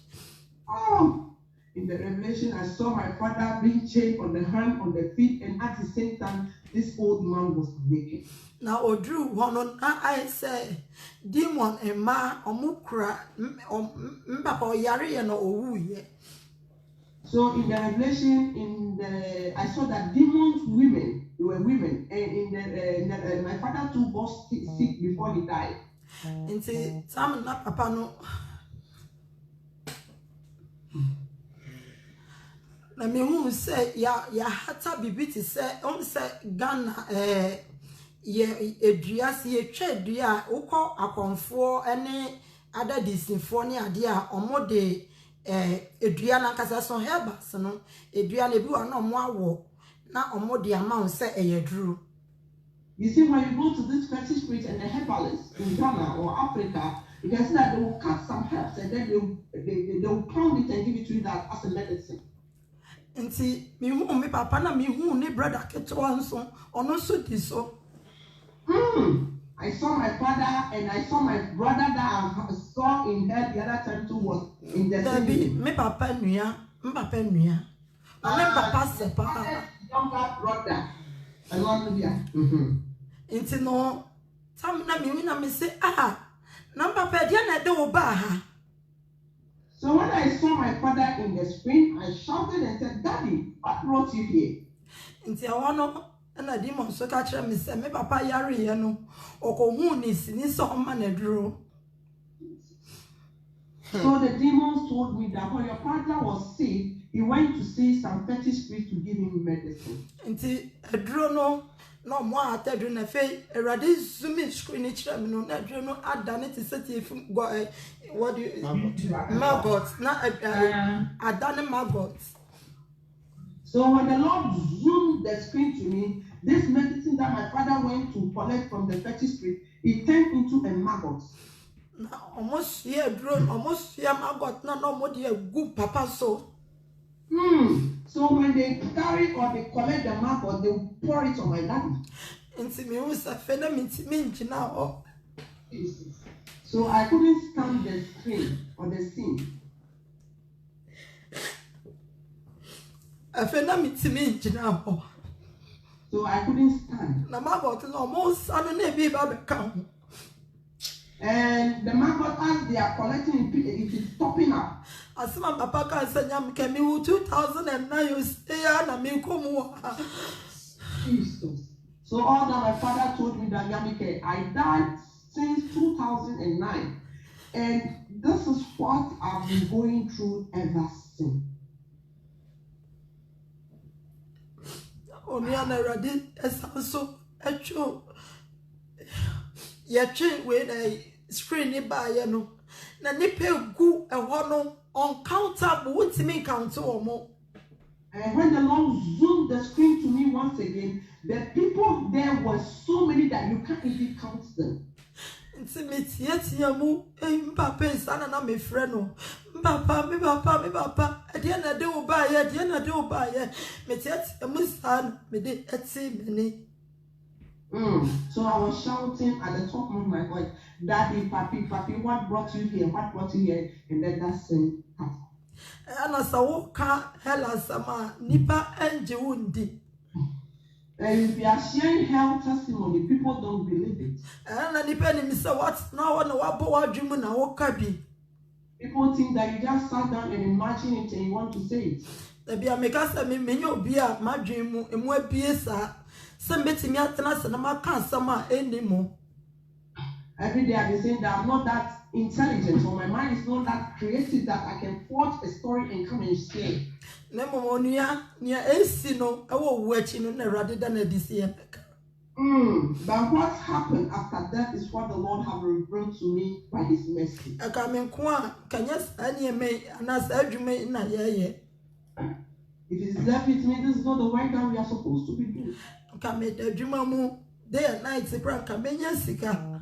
Oh, in the revelation, I saw my father being chained on the hand, on the feet, and at the same time, this old man was naked. Now odru hono na I say demon ema omukra papa oyare ye no owu ye. So in the revelation, I saw that demons, women, they were women, and my father too got sick before he died. Nti sam na papa no na me hu say ya hata bibiti say say Ghana ye edua se ye twa edua ukọ akonfo ene ada disinfo ne ade a omode edua na kasa so hebas no edua na bi wa na omo awo na omode ama say eyeduru. You see, when you go to this fetish priest and the herbalists in Ghana or Africa, you can see that they will cut some herbs and then they will pound it and give it to you that as a medicine. Nti me hu me papa na me hu ne brother ketewa nso ono so di so. I saw my father and I saw my brother that I saw in her the other time too was in the same. Me papa nua, me papa se papa. Younger brother. Hallelujah. Nti no tam na me na me say na papa dia na de wo ba ha. So when I saw my father in the screen, I shouted and said, Daddy, what brought you here? Nti awono na demon so ka kire me say me papa yare ye no okohu ni sini so ma na duro. So the demons told me that when your father was sick, he went to see some fetish priest to give him medicine. Nti aduro no no mo atadru na fe erade zoomi screen ni kira me no na aduro no adane ti set if go what do you maggot na adane maggot. So when the Lord zoomed the screen to me, this medicine that my father went to collect from the fetish priest, it turned into a maggot. Almost here drone, almost here maggot na no more dear good papa so. So when they carry or they collect the maggot, they pour it on my daddy. Inti me usa fena minti now. So I couldn't stand the screen or the scene. Afena minti now. So I couldn't stand. Na maggot no almost anu na be ba come. And the maggot, as they are collecting it is topping up. As my papa can say, "Yam can me 2009 you stay na me come." Jesus. So all that my father told me that Yamike, I died since 2009, and this is what I've been going through ever since. Only an eradi is also a true. Yet, when I screen by you na nipe gu no uncountable what me count or more. And when the Lord zoomed the screen to me once again, the people there were so many that you can't even count them. Intimate yet yamu papa sana na me friend no papa at the end of the day buy at the end of the buy me yet son me de eti many. So I was shouting at the top of my voice, Daddy, Papi, what brought you here? What brought you here? And then that same happened. And as I walk hella sama nipa enje wundi. And if you are sharing health testimony, people don't believe it. And I depend me say what now on what boy dream na wakabi. People think that you just sat down and imagine it and you want to say it. The be America me menyo bia my dream mu emu abie sa. Somebody me atena sanama kan sama anymore. Every day I've been saying that I'm not that intelligent, or my mind is not that creative that I can forge a story and come and share. Nemo monia nia esi no ewo wechi no na rather than a DCM. But what happened after that is what the Lord have revealed to me by His mercy. I come in kwa kanyas any me anas adwume na ye. If it's left with me, this is not the work that we are supposed to be doing. Come adwuma mu day and night se bra kamenya sika.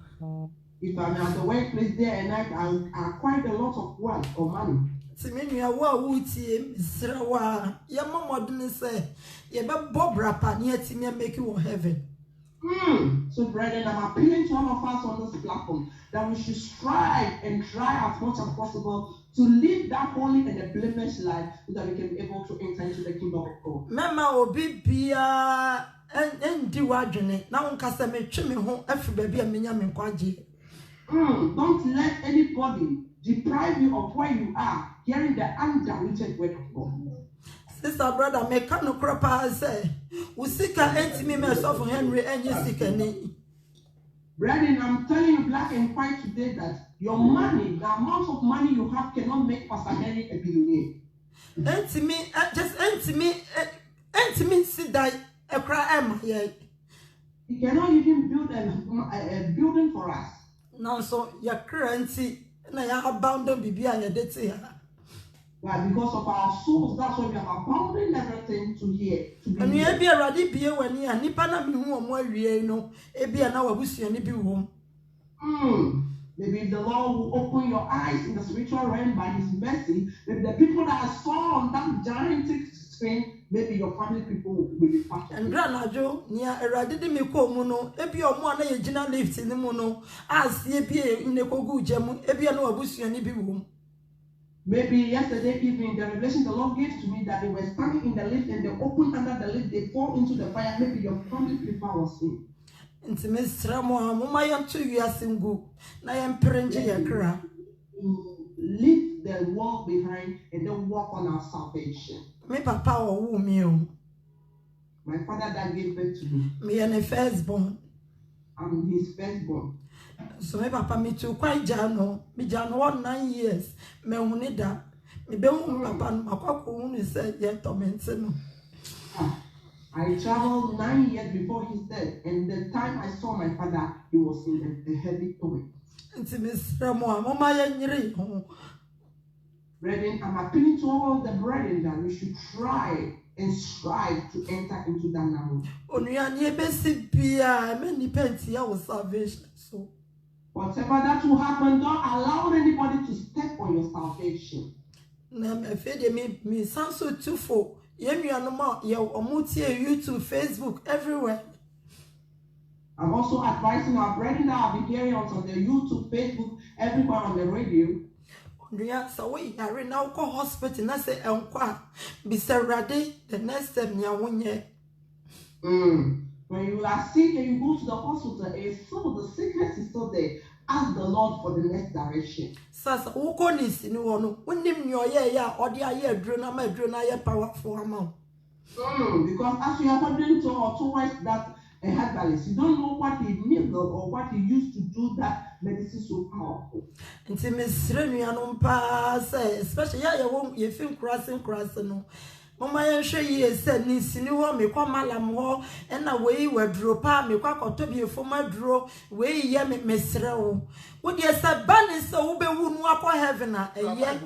If I'm at the workplace day and night, I acquired a lot of wealth or money. Simenua wa wutie misrawa ya mamodun say ye be bobra pa ne atimi make you heaven. So brethren, I'm appealing to all of us on this platform that we should strive and try as much as possible to live that holy and a blameless life so that we can be able to enter into the kingdom of God. Mema obi bia endi wadwene na wonka se metwe me ho afi ba bia menya me kwaje. Don't let anybody deprive you of where you are, hearing the undiluted word of God. Sister brother, me can no crapa say, usika entimi me so for Henry enye sikani. Brethren, I'm telling you black and white today that your money, the amount of money you have cannot make Pastor Henry a billionaire. Entimi just entimi sit die e cry am here. He cannot even build a building for us. Now so your currency na ya abandon bibia ya dete ya. But because of our souls, that's why we have abandoned everything to here. And you be already be when you are nipa na mi hu omo awie no e bia na wabusua ni bi wo. Maybe the Lord will open your eyes in the spiritual realm by His mercy. Maybe the people that I saw on that gigantic screen, maybe your family people will be part of it. And granajo nia erade de me ko mu no e bia omo na ye gina lift ni mu no as ye bia ne kogu jemu e bia na wabusua ni bi wo. Maybe yesterday evening, the revelation the Lord gave to me that they were standing in the lift and they opened under the lift, they fall into the fire. Maybe your family people was in. Intimate stramo, mama yam to you as single. Na yam perenje yakra. Leave the world behind and then walk on our salvation. Me papa or woo me. My father that gave birth to me. Me and a firstborn. I'm his firstborn. So my papa me too quite jano. Me jano 9 years. Me unida. Me be papa no makwa unu say ye torment no. I traveled 9 years before his death, and the time I saw my father, he was in a heavy torment. Brethren, I'm appealing to all the brethren that we should try and strive to enter into that narrow. So whatever that will happen, don't allow anybody to step on your salvation. Me sound so too for YouTube, Facebook, everywhere. I'm also advising our brethren that I'll be hearing on the YouTube, Facebook, everywhere on the radio. So we are now call hospital. I say, be ready the next time you when you are sick and you go to the hospital, and so the sickness is still there. Ask the Lord for the next direction. Sasa uko nisi ni wono unim nyoye ya odi aye drona ma drona ya powerful amount. Because as you are holding towards that herbalist, you don't know what he needed or what he used to do that medicine so powerful. Nti mesre nuanom pa say especially ya ye feel crossing no. Mama yenhwe ye say ni sini wo me kwa malam ho na we waduro pa me kwa kotobi foma duro we ye me mesre wo wo de say ban say wo be wu nu akọ heaven a eye.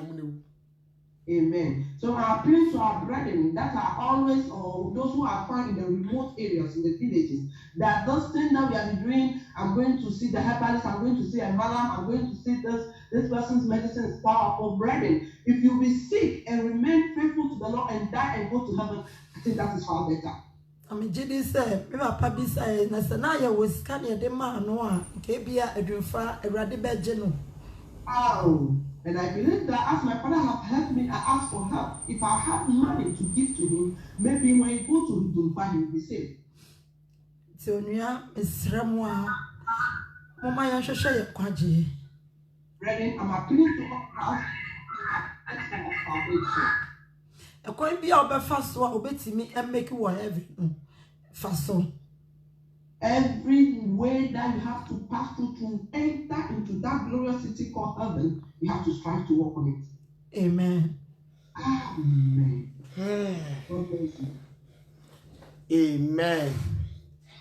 Amen. So I appeal to our brethren that are always, or those who are found in the remote areas, in the villages, that those things that we are doing, I'm going to see the herbalist, I'm going to see a malam, I'm going to see this person's medicine is powerful. Brethren, if you be sick and remain faithful to the Lord and die and go to heaven, I think that is far better. I mean, Jidi say, me papa bi say, na sanaya was scan ye de ma no a, ke bia adwumfa awrade be je no. Oh. And I believe that as my father has helped me, I ask for help. If I have money to give to him, maybe when he go to Dumpa, he will be saved. So, Mama, Kwaji. Brethren, I'm appealing to all us. A coin be our fast one, obey me and make you whatever. Fast so. Every way that you have to pass through to enter into that glorious city called heaven, you have to strive to walk on it. Amen. Amen. God bless you. Amen.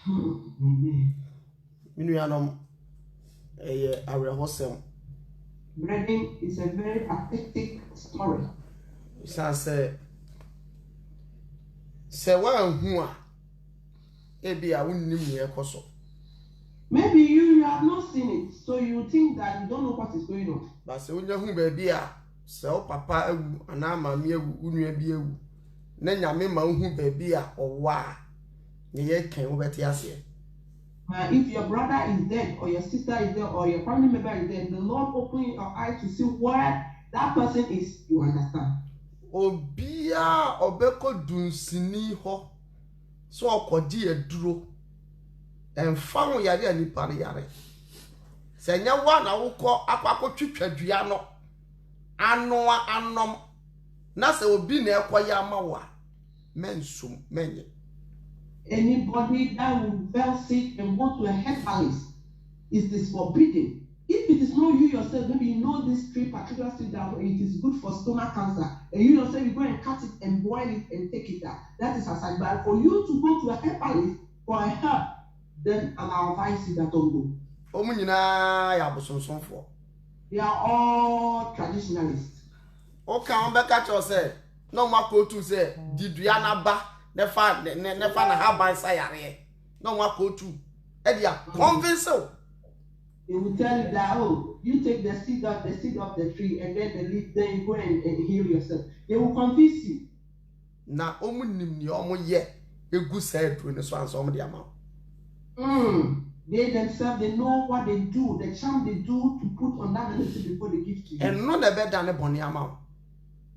Amen. Minuanom awrehosem. Brethren, it's a very pathetic story. Say one who maybe you have not seen it, so you think that you don't know what is going on. But say when you who baby so papa ewu ana mama ewu unua bi ewu na nyame ma hu baby a owa ne ye kan wo beti ase. If your brother is dead or your sister is dead or your family member is dead, the Lord open your eyes to see where that person is, you understand. Obia obeko dunsini ho so okodi eduro emfa wo yare ani pare yare se nya wa na wukọ akwakotwetwadua no anoa anom na se obi na ekoya mawa mensum menye. Anybody that will fell sick and go to a herbalist, is this forbidden? If it is not you yourself, maybe you know this tree, particular tree that it is good for stomach cancer, and you yourself you go and cut it and boil it and take it out. That is aside. But for you to go to a herbalist for a herb, then I'll advise you that don't go. They are all traditionalists. Okay, I'm back at say no mako to say Didiana ba nefa na haban sayare. No mako to Edia convince you. They will tell you that, oh, you take the seed of the tree and then the leaf, then you go and heal yourself. They will convince you. Na omunim ni omo ye egu say do ne so anso omo de ama. They themselves, they know what they do, the charm they do to put on that medicine before they give to you. And no never done a boni ama.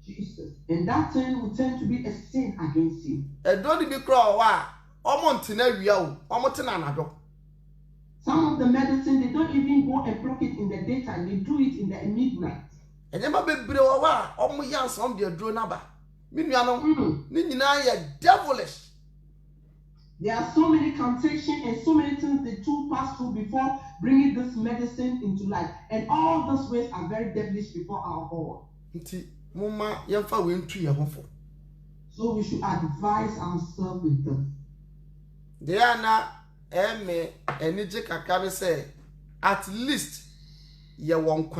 Jesus. And that thing will tend to be a sin against you. E don't be crawl wa omo ntina wia o omo tina anado. Some of the medicine, they don't even go and pluck it in the daytime. They do it in the midnight. And you might be brave, or more young some dear draw number. Meanwhile, Nina, you're devilish. There are so many temptations and so many things the two pass through before bringing this medicine into life. And all those ways are very devilish before our God. So we should advise ourselves with them. They are not say at least ye won't.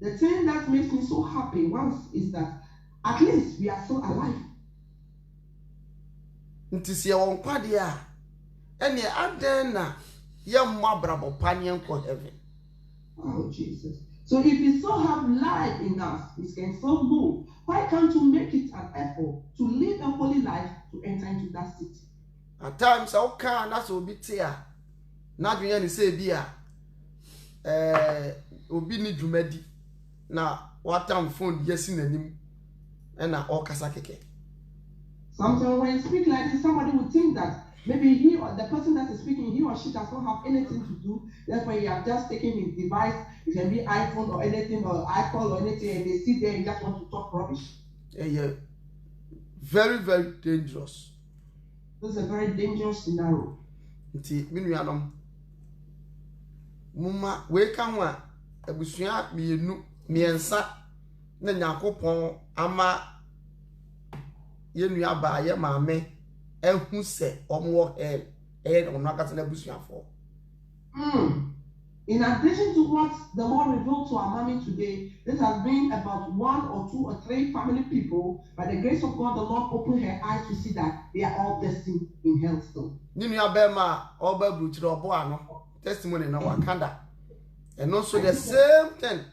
The thing that makes me so happy once is that at least we are still alive. Ntis ye won kwa dia ene aden na ye mmabrabo panen ko heaven. Oh Jesus. So if we still have life in us, we can still move. Why can't you make it an effort to live a holy life to enter into that city? At times I can that's obi tia na dwen ni say bia obi ni dwumadi na watam phone yesi nanim na okasa keke. Sometimes when you speak like this, somebody would think that maybe he or the person that is speaking, he or she does not have anything to do. Therefore, you have just taken his device. It can be iPhone or anything or iPod or anything, and they sit there and just want to talk rubbish. Yeah. Very, very dangerous. This is a very dangerous scenario. Muma, we can wa ebusua miensa na Nyankopon ama yenua ba ye maame ehu se omwo hell ono akata na busuafo. In addition to what the Lord revealed to our mommy today, this has been about 1 or 2 or 3 family people. By the grace of God, the Lord opened her eyes to see that they are all destined in hell still. Ninua bema oba bruchiri obo ano testimony na wakanda. And also the same thing.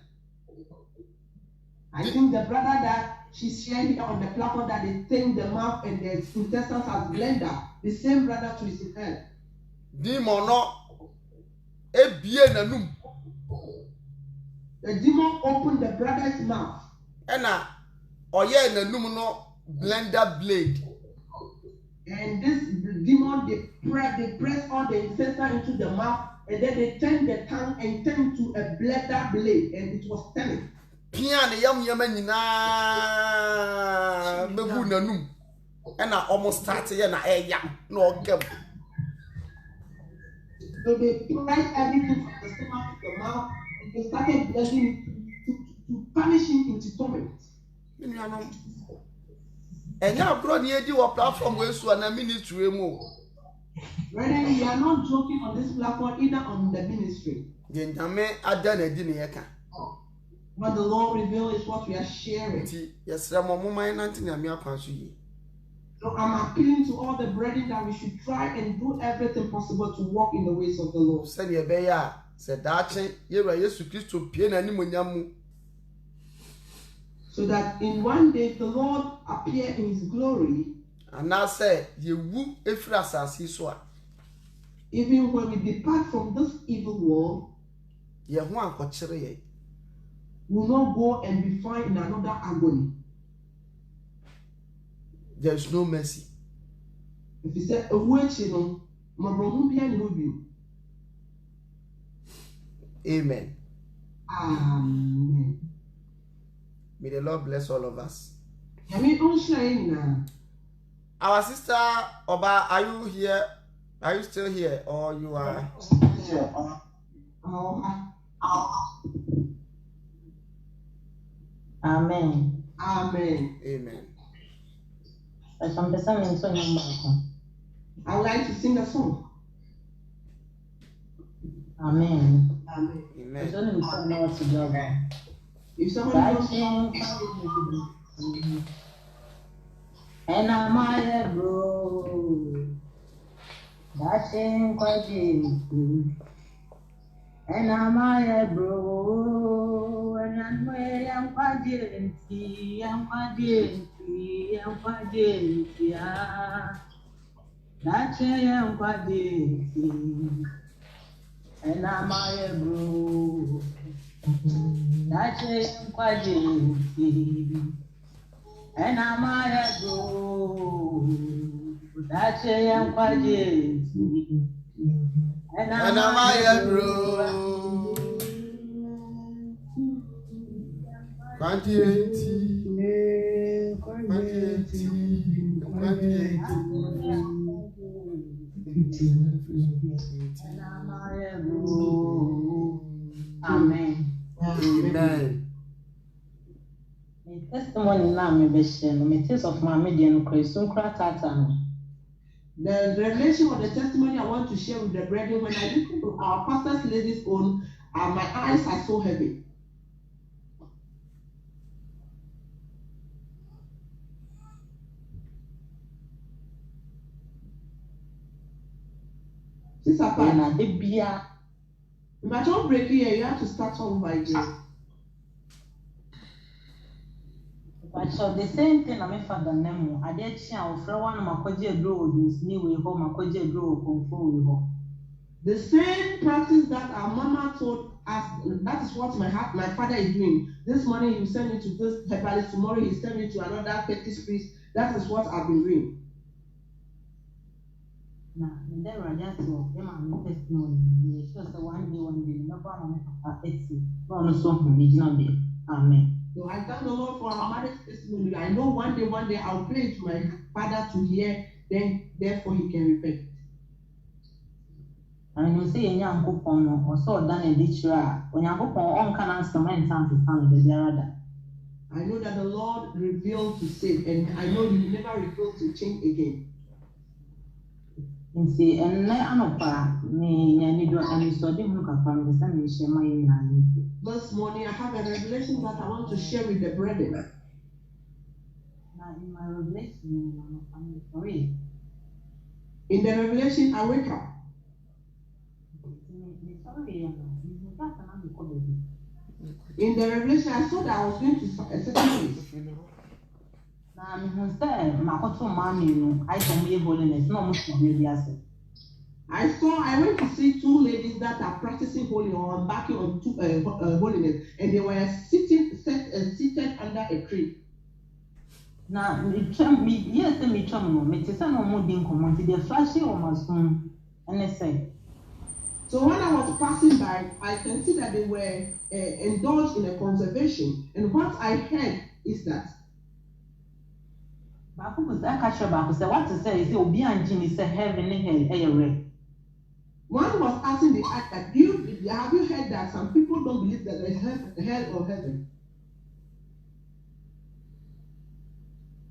I think the brother that she's sharing here on the platform that they think the mouth and the intestines as blender, the same brother too is in hell. Demon no ebie nanum. The demon opened the brother's mouth. Ena oye nanum no blender blade. And this demon they press all the intestine into the mouth, and then they turn the tongue and turn to a blender blade, and it was turning. Pian yam nyina mebu nanum ena almost start here na yam na ogam. So they pressed everything from the stomach to the mouth, and they started blessing to punish him into torment. Enya abro ni edi wo platform we so na ministry mu. Brother, we are not joking on this platform, either on the ministry. The nyame ada na di ne yeka. What the Lord revealed is what we are sharing. Yes, So I'm appealing to all the brethren that we should try and do everything possible to walk in the ways of the Lord. So that in one day the Lord appear in his glory. And now say even when we depart from this evil world, will not go and be found in another agony. There is no mercy. If he said, Amen. Amen. May the Lord bless all of us. Our sister Oba, are you here? Are you still here or you are? Amen. Amen. Amen. I would like to sing a song. Amen. Amen. Amen. If someone knows, and I'm a bro. That's in quite and I'm a bro. And I'm quite guilty. I'm quite guilty. I'm quite guilty. That's I'm quite guilty. And I'm a bro. That's I'm quite guilty. And I'm a bro. That's I'm quite guilty. And I'm a bro. Quantiety. Amen. Amen. Testimony now, me be share. Me taste of my median Christ. So tata. The revelation of the testimony I want to share with the brethren, when I listen to our pastor's lady's own, my eyes are so heavy. Sister Pat, but don't break here, you have to start all over again. But so the same thing I made for the name. I did share with one of my coaches draw this new way home, my coaches draw control home. The same practice that our mama told us, that is what my father is doing. This morning he sent me to this herbalist, tomorrow he sent me to another fetish priest. That is what I've been doing. Now, there are just one testimony. It's just one day, never on it's not so from me. Amen. So I thank the Lord for our mother's testimony. I know one day I'll play it to my father to hear, then therefore he can repent. And you say, young coupon or so done a ditcher when you go on can answer my son to stand with the other. I know that the Lord revealed to save, and I know he never revealed to change again. And see, and I know me, and you don't any so didn't look upon the same share my name. This morning I have a revelation that I want to share with the brethren. Now, in my revelation, I'm sorry. In the revelation, I wake up. In the revelation, I saw that I was going to a certain place. Now, I'm saying, my cotton man, I can be holiness, no much to be asset. I went to see two ladies that are practicing holy or embarking on holiness, and they were seated under a tree. Now, yes, me chum, me tesa no more being commanded, the flashing on my spoon, and they say. So when I was passing by, I can see that they were indulged in a conservation, and what I heard is that. Baku was that catcher back, say what to say is it will be and Jimmy say heaven and hell, One was asking the act that have you heard that some people don't believe that there is hell or heaven?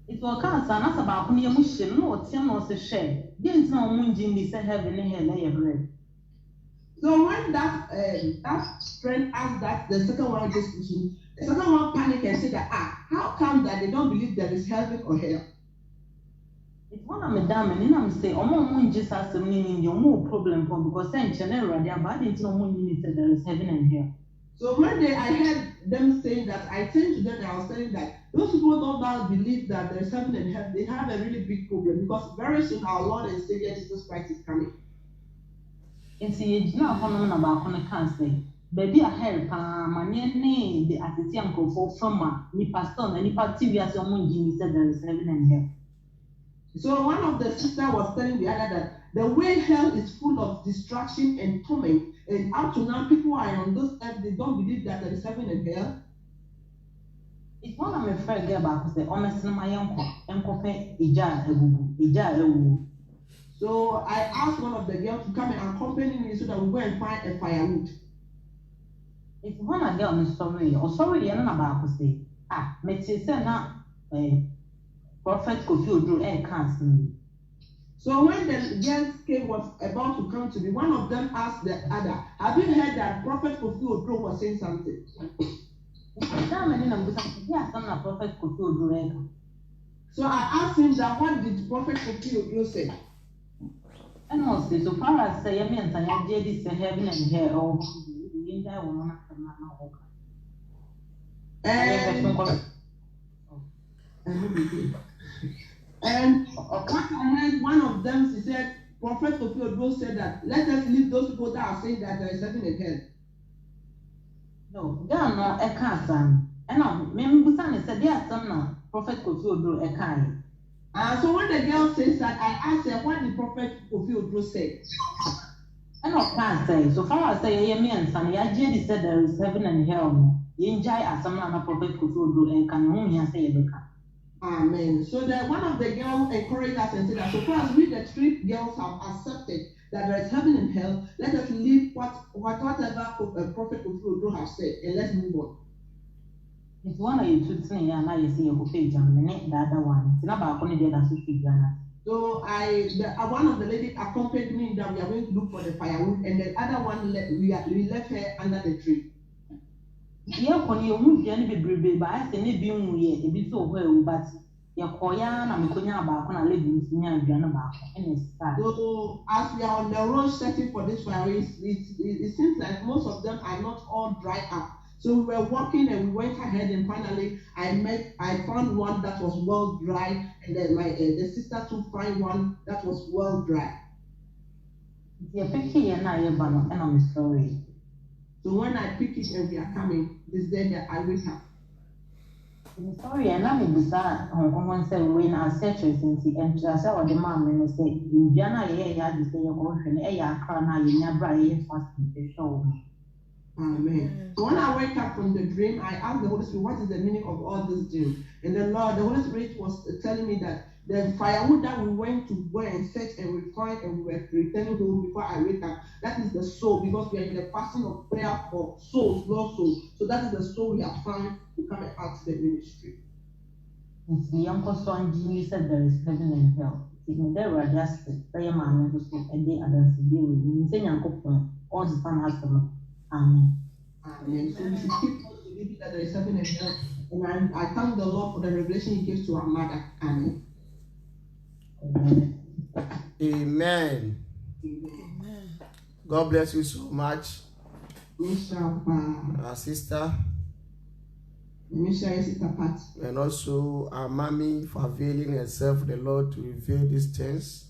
It will cast an answer about me, no, Tim was a share. Didn't know moon Jimmy say heaven and hell, So when that friend asked that the second one discussion, the second one panicked and said that how come that they don't believe there is heaven or hell? It's one of my damn and I'm saying, moon just has some meaning, your more problem because in general, they are bad into moon there is heaven and hell. So one day I heard them saying that, I turned to them and I was telling that those people don't now believe that there is heaven and hell. They have a really big problem because very soon our Lord and Savior Jesus Christ is coming. It's a now about on cancer. Baby, I help my name, the Atisian for summer, ni pastor, and ni party as your moon Jimmy said there is heaven and hell. So one of the sisters was telling the other that the way hell is full of distraction and torment, and up to now people are on this earth, they don't believe that there is heaven and hell. It's one of my friends get back say, honest my uncle pay ija. So I asked one of the girls to come and accompany me so that we go and find a firewood. It's one of girl in sorry, or sorry, and about to say, me say na Prophet Kofi Odu cancel. So when the girls came was about to come to me, one of them asked the other, have you heard that Prophet Kofi Odu was saying something? So I asked him that what did Prophet Kofi Odu say? And also, so far as say, I mean, I did this heaven and hell. And what I heard, one of them, she said, Prophet Kofi Odu said that let us leave those people that are saying that there is heaven and hell. No, there are no a cancer. And now, maybe said there are some Prophet Kofi Odu a kind. So when the girl says that, I asked her, what did Prophet Kofi Odu say? And I can't say. So far as say, me and Sunny, I just said there is heaven and hell. You enjoy as some Prophet Kofi Odu and can only say a Amen. So that one of the girls encouraged us and said that so far as we the three girls have accepted that there is heaven and hell. Let us leave whatever Prophet Ofuodo has said, and let's move on. It's one of you two things, and now you see your page on the other one. It's not about only the other 50 Ghana. So one of the ladies accompanied me that we are going to look for the firewood, and the other one we left her under the tree. Yeah, when you move, you need to be by us, and it being a bit so well, but your koyan and Konya about when I live in Sinia Granaba, and it's sad. So as we are on the road setting for this fire, it seems like most of them are not all dry up. So we were walking and we went ahead, and finally I found one that was well dry, and then the sister to find one that was well dry. You're picking and I'm sorry. So when I pick it and we are coming, this day that I wake up. I'm sorry, and I'm bizarre. On said when I search it and I saw the mom and I said, Indiana, yeah, you say your ocean, you never fasting to show. Amen. So when I wake up from the dream, I asked the Holy Spirit, what is the meaning of all this dream? And the Holy Spirit was telling me that the firewood that we went to go and fetch and we find and we were returning home before I wake up, that is the soul, because we are in the fasting of prayer for souls, lost souls. So that is the soul we have found to come and ask the ministry. It's the young son, Jimmy said there is heaven and hell. If there were just prayer man, and they are dancing with me, saying, all the time has them. Amen. Amen. So we should keep on believing that there is heaven and hell. And I thank the Lord for the revelation He gives to our mother. Amen. Amen. Amen. Amen. God bless you so much, Inshallah. our sister, Sister Pat. and also our mommy for availing herself for the Lord to reveal these things.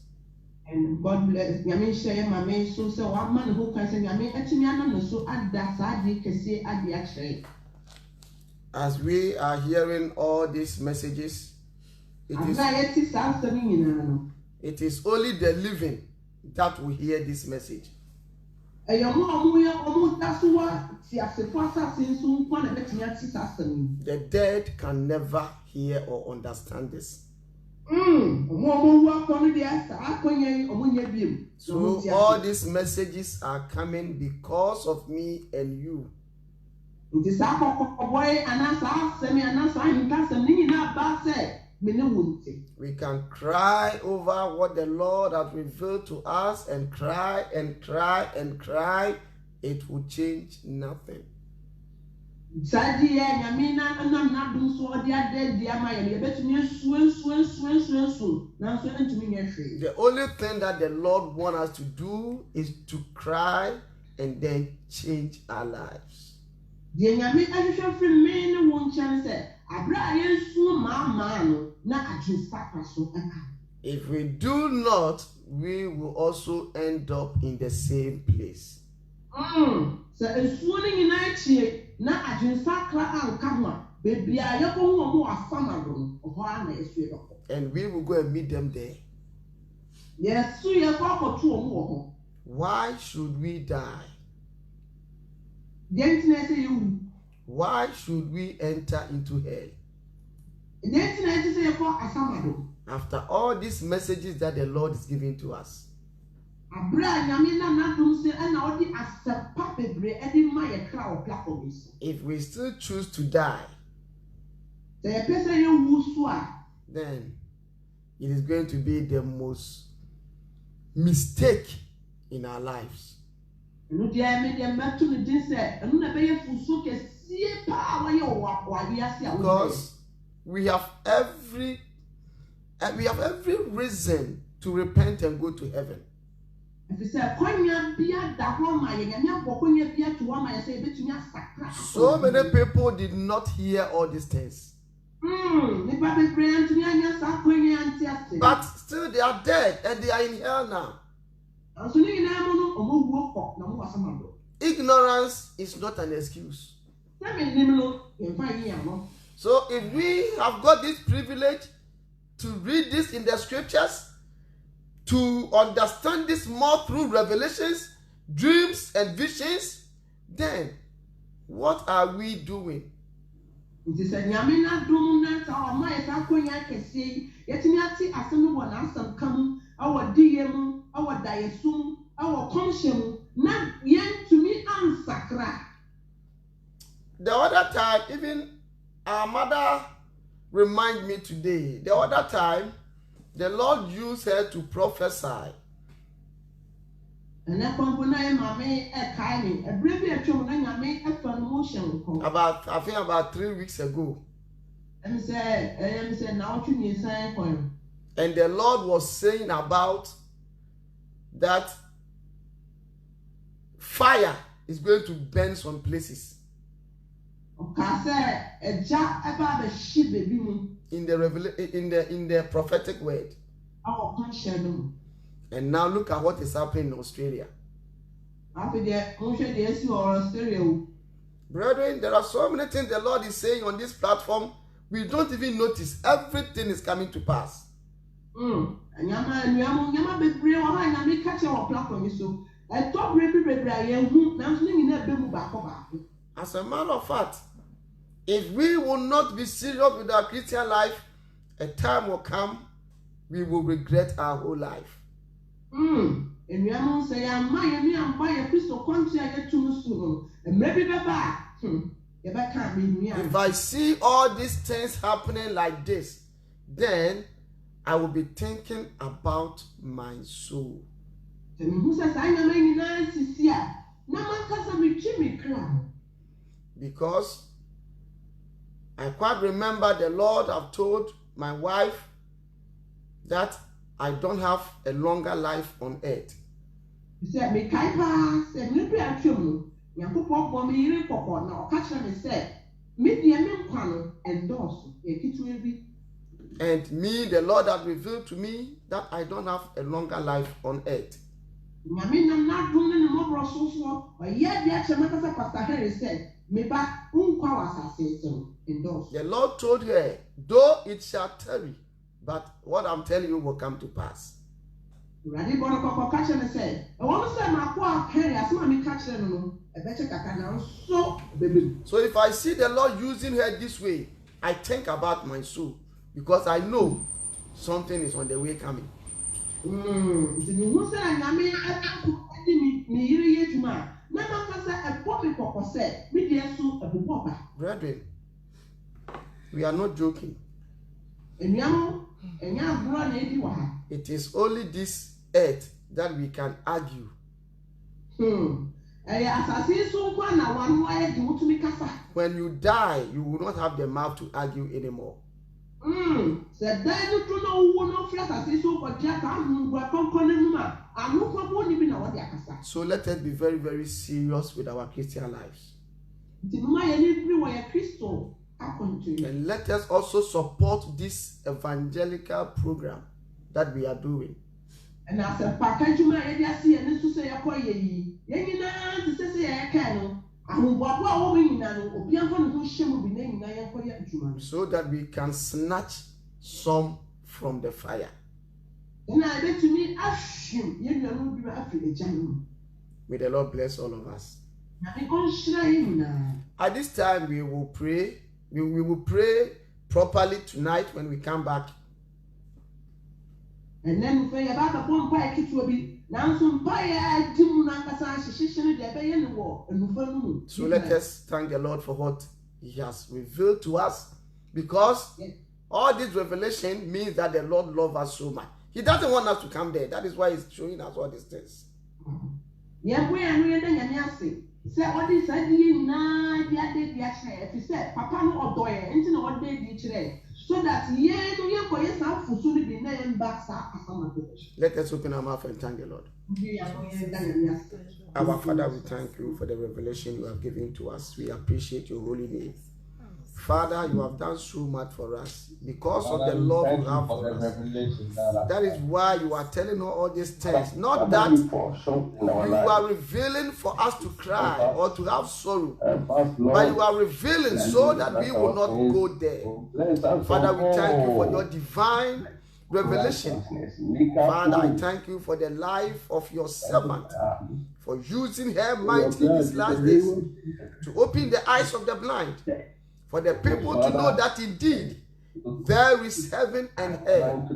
And God bless. Yami share my main so one man who can say Yami Etimiana so add that Sadi can say at the actually. As we are hearing all these messages, it is only the living that will hear this message. The dead can never hear or understand this. So all these messages are coming because of me and you. We can cry over what the Lord has revealed to us and cry and cry and cry. It will change nothing. The only thing that the Lord wants us to do is to cry and then change our lives. If we do not, we will also end up in the same place. And we will go and meet them there. Yes, why should we die? Why should we enter into hell? After all these messages that the Lord is giving to us. If we still choose to die, then it is going to be the most mistake in our lives. Because we have every reason to repent and go to heaven. So many people did not hear all these things. But still they are dead and they are in hell now. Ignorance is not an excuse. So if we have got this privilege to read this in the scriptures, to understand this more through revelations, dreams and visions, then what are we doing? our conscience, not yet to me ansakra. The other time, even our mother remind me today, the other time, the Lord used her to prophesy. About, I think about 3 weeks ago. And the Lord was saying about that fire is going to burn some places. In the prophetic word. And now look at what is happening in Australia. Brethren, there are so many things the Lord is saying on this platform, we don't even notice. Everything is coming to pass. As a matter of fact, if we will not be serious with our Christian life, a time will come we will regret our whole life. If I see all these things happening like this, then I will be thinking about my soul. Because I quite remember the Lord have told my wife that I don't have a longer life on earth. And me, the Lord has revealed to me that I don't have a longer life on earth. The Lord told her, though it shall tarry, but what I'm telling you will come to pass. So if I see the Lord using her this way, I think about my soul, because I know something is on the way coming. Brethren, we are not joking. It is only this earth that we can argue. When you die, you will not have the mouth to argue anymore. So let us be very, very serious with our Christian lives. And let us also support this evangelical program that we are doing. And as a package, so that we can snatch some from the fire. May the Lord bless all of us. At this time, we will pray. We will pray properly tonight when we come back. And then so let us thank the Lord for what He has revealed to us, because all this revelation means that the Lord loves us so much. He doesn't want us to come there. That is why He's showing us all these things. So that let us open our mouth and thank the Lord. Our Father, we thank you for the revelation you have given to us. We appreciate your holy name. Father, you have done so much for us because of the love you have for us. That is why you are telling us all these things. Not that you are revealing for us to cry or to have sorrow, but you are revealing so that we will not go there. Father, we thank you for your divine revelation. Father, I thank you for the life of your servant, for using her might in these last days to open the eyes of the blind, for the people to know that indeed there is heaven and hell.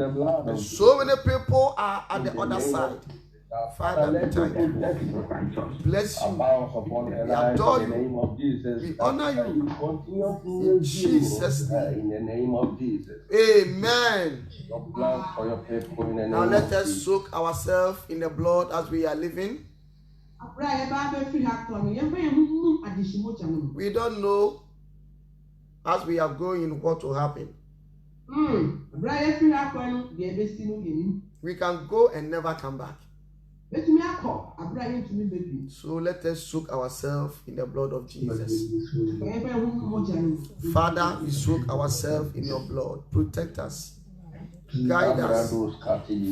And so many people are at the other side. Father, we thank you. Bless you. We adore you. We honor you. In Jesus' name. In the name of Jesus. Amen. Your blood for your people in the name Now of let us Jesus. soak ourselves in the blood as we are living. We don't know as we are going what will happen. We can go and never come back. So let us soak ourselves in the blood of Jesus. Father, we soak ourselves in your blood. Protect us. Guide us.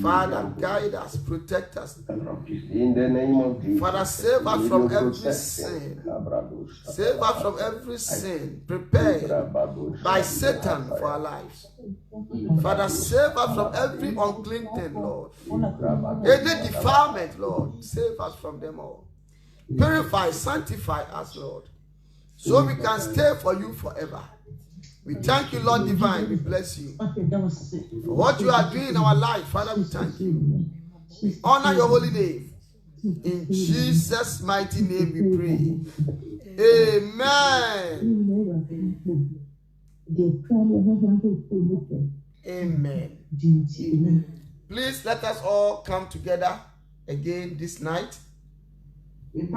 Father, guide us. Protect us. In the name of Jesus. Father, save us from every sin. Save us from every sin prepared by Satan for our lives. Father, save us from every unclean thing, Lord. Any defilement, Lord, save us from them all. Purify, sanctify us, Lord, so we can stay for you forever. We thank you, Lord divine. We bless you for what you are doing in our life. Father, we thank you. We honor your holy name. In Jesus' mighty name we pray. Amen. Amen. Please let us all come together again this night. Tonight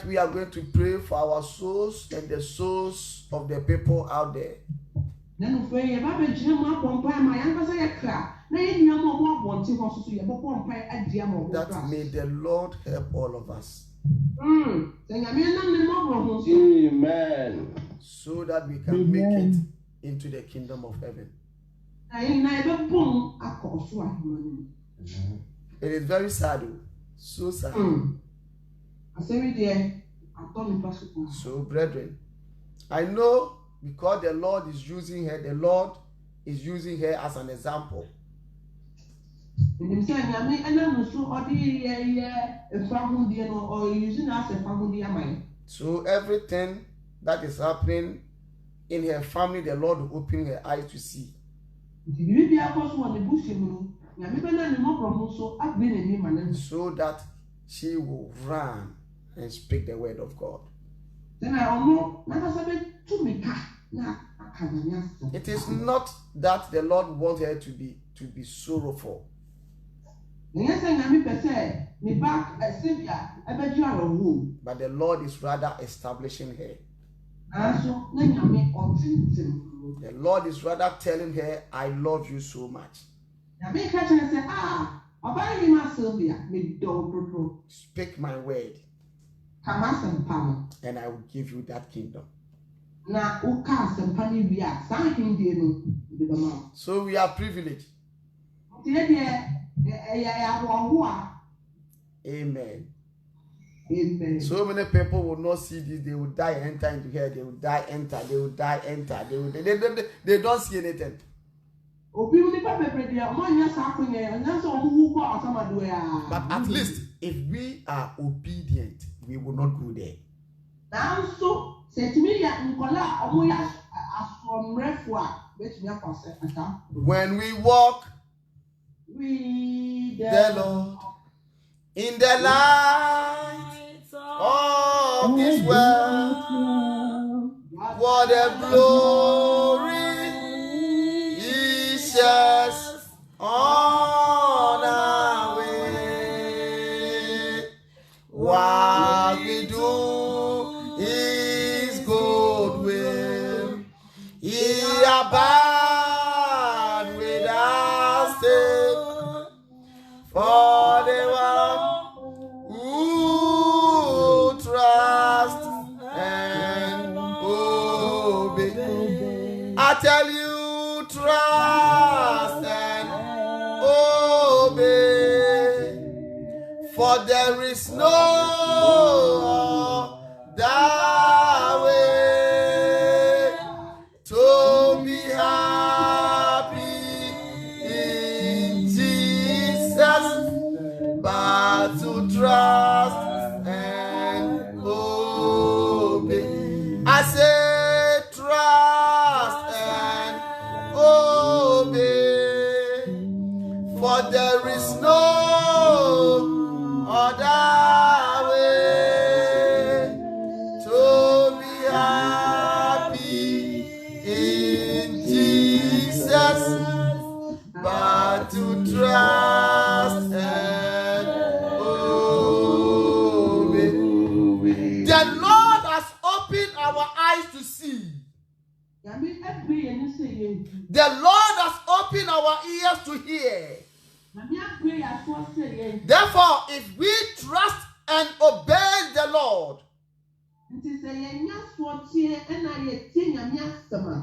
we are going to pray for our souls and the souls of the people out there. That may the Lord help all of us. Amen. So that we can make it into the kingdom of heaven. It is very sad, so sad. So, brethren, I know because the Lord is using her, the Lord is using her as an example. So everything that is happening in her family, the Lord will open her eyes to see. So that she will run and speak the word of God. It is not that the Lord wants her to be sorrowful. But the Lord is rather establishing her. The Lord is rather telling her, I love you so much. Speak my word, and I will give you that kingdom. So we are privileged. Amen. Amen. So many people will not see this. They will die, enter into here. They will die, enter. They will die, enter. They don't see anything. But at least if we are obedient, we will not go there. When we walk the Lord in the light of His world, what a glory He shares on our way. What we do is good will. He abide with us still. For the one who trusts and obey. I tell you, trust and obey. For there is no other way to be happy in Jesus, but to trust and obey. I say trust and The Lord has opened our ears to hear. Therefore, if we trust and obey the Lord,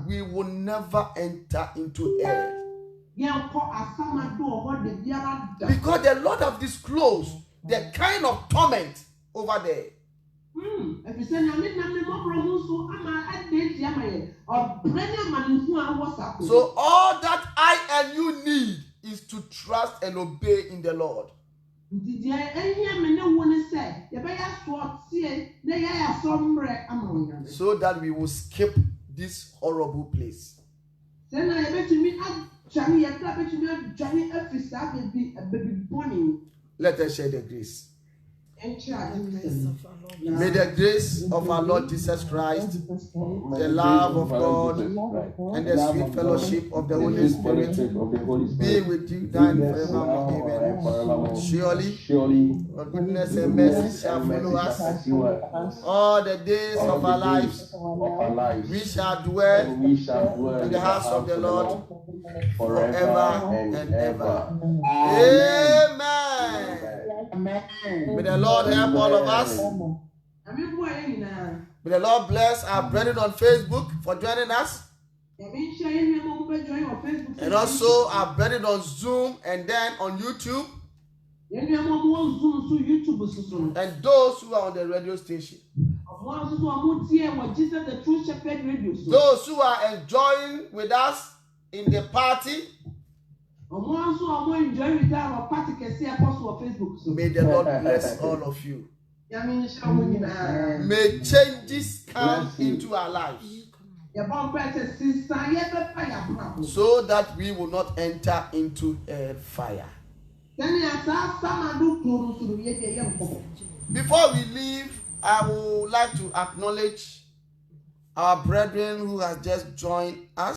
we will never enter into hell. Because the Lord have disclosed the kind of torment over there. So all that I and you need is to trust and obey in the Lord. So that we will skip this horrible place. Let us share the grace. May the grace of our Lord Jesus Christ, the love of God, and the sweet fellowship of the Holy Spirit be with you now and forevermore. Amen. Surely, goodness and mercy shall follow us all the days of our lives. We shall dwell in the house of the Lord forever and ever. Amen. May the Lord help all of us. May the Lord bless our brethren on Facebook for joining us. And also our brethren on Zoom and then on YouTube. And those who are on the radio station. Those who are enjoying with us in the party. May the Lord bless all of you. May changes come into our lives so that we will not enter into fire. Before we leave, I would like to acknowledge our brethren who has just joined us.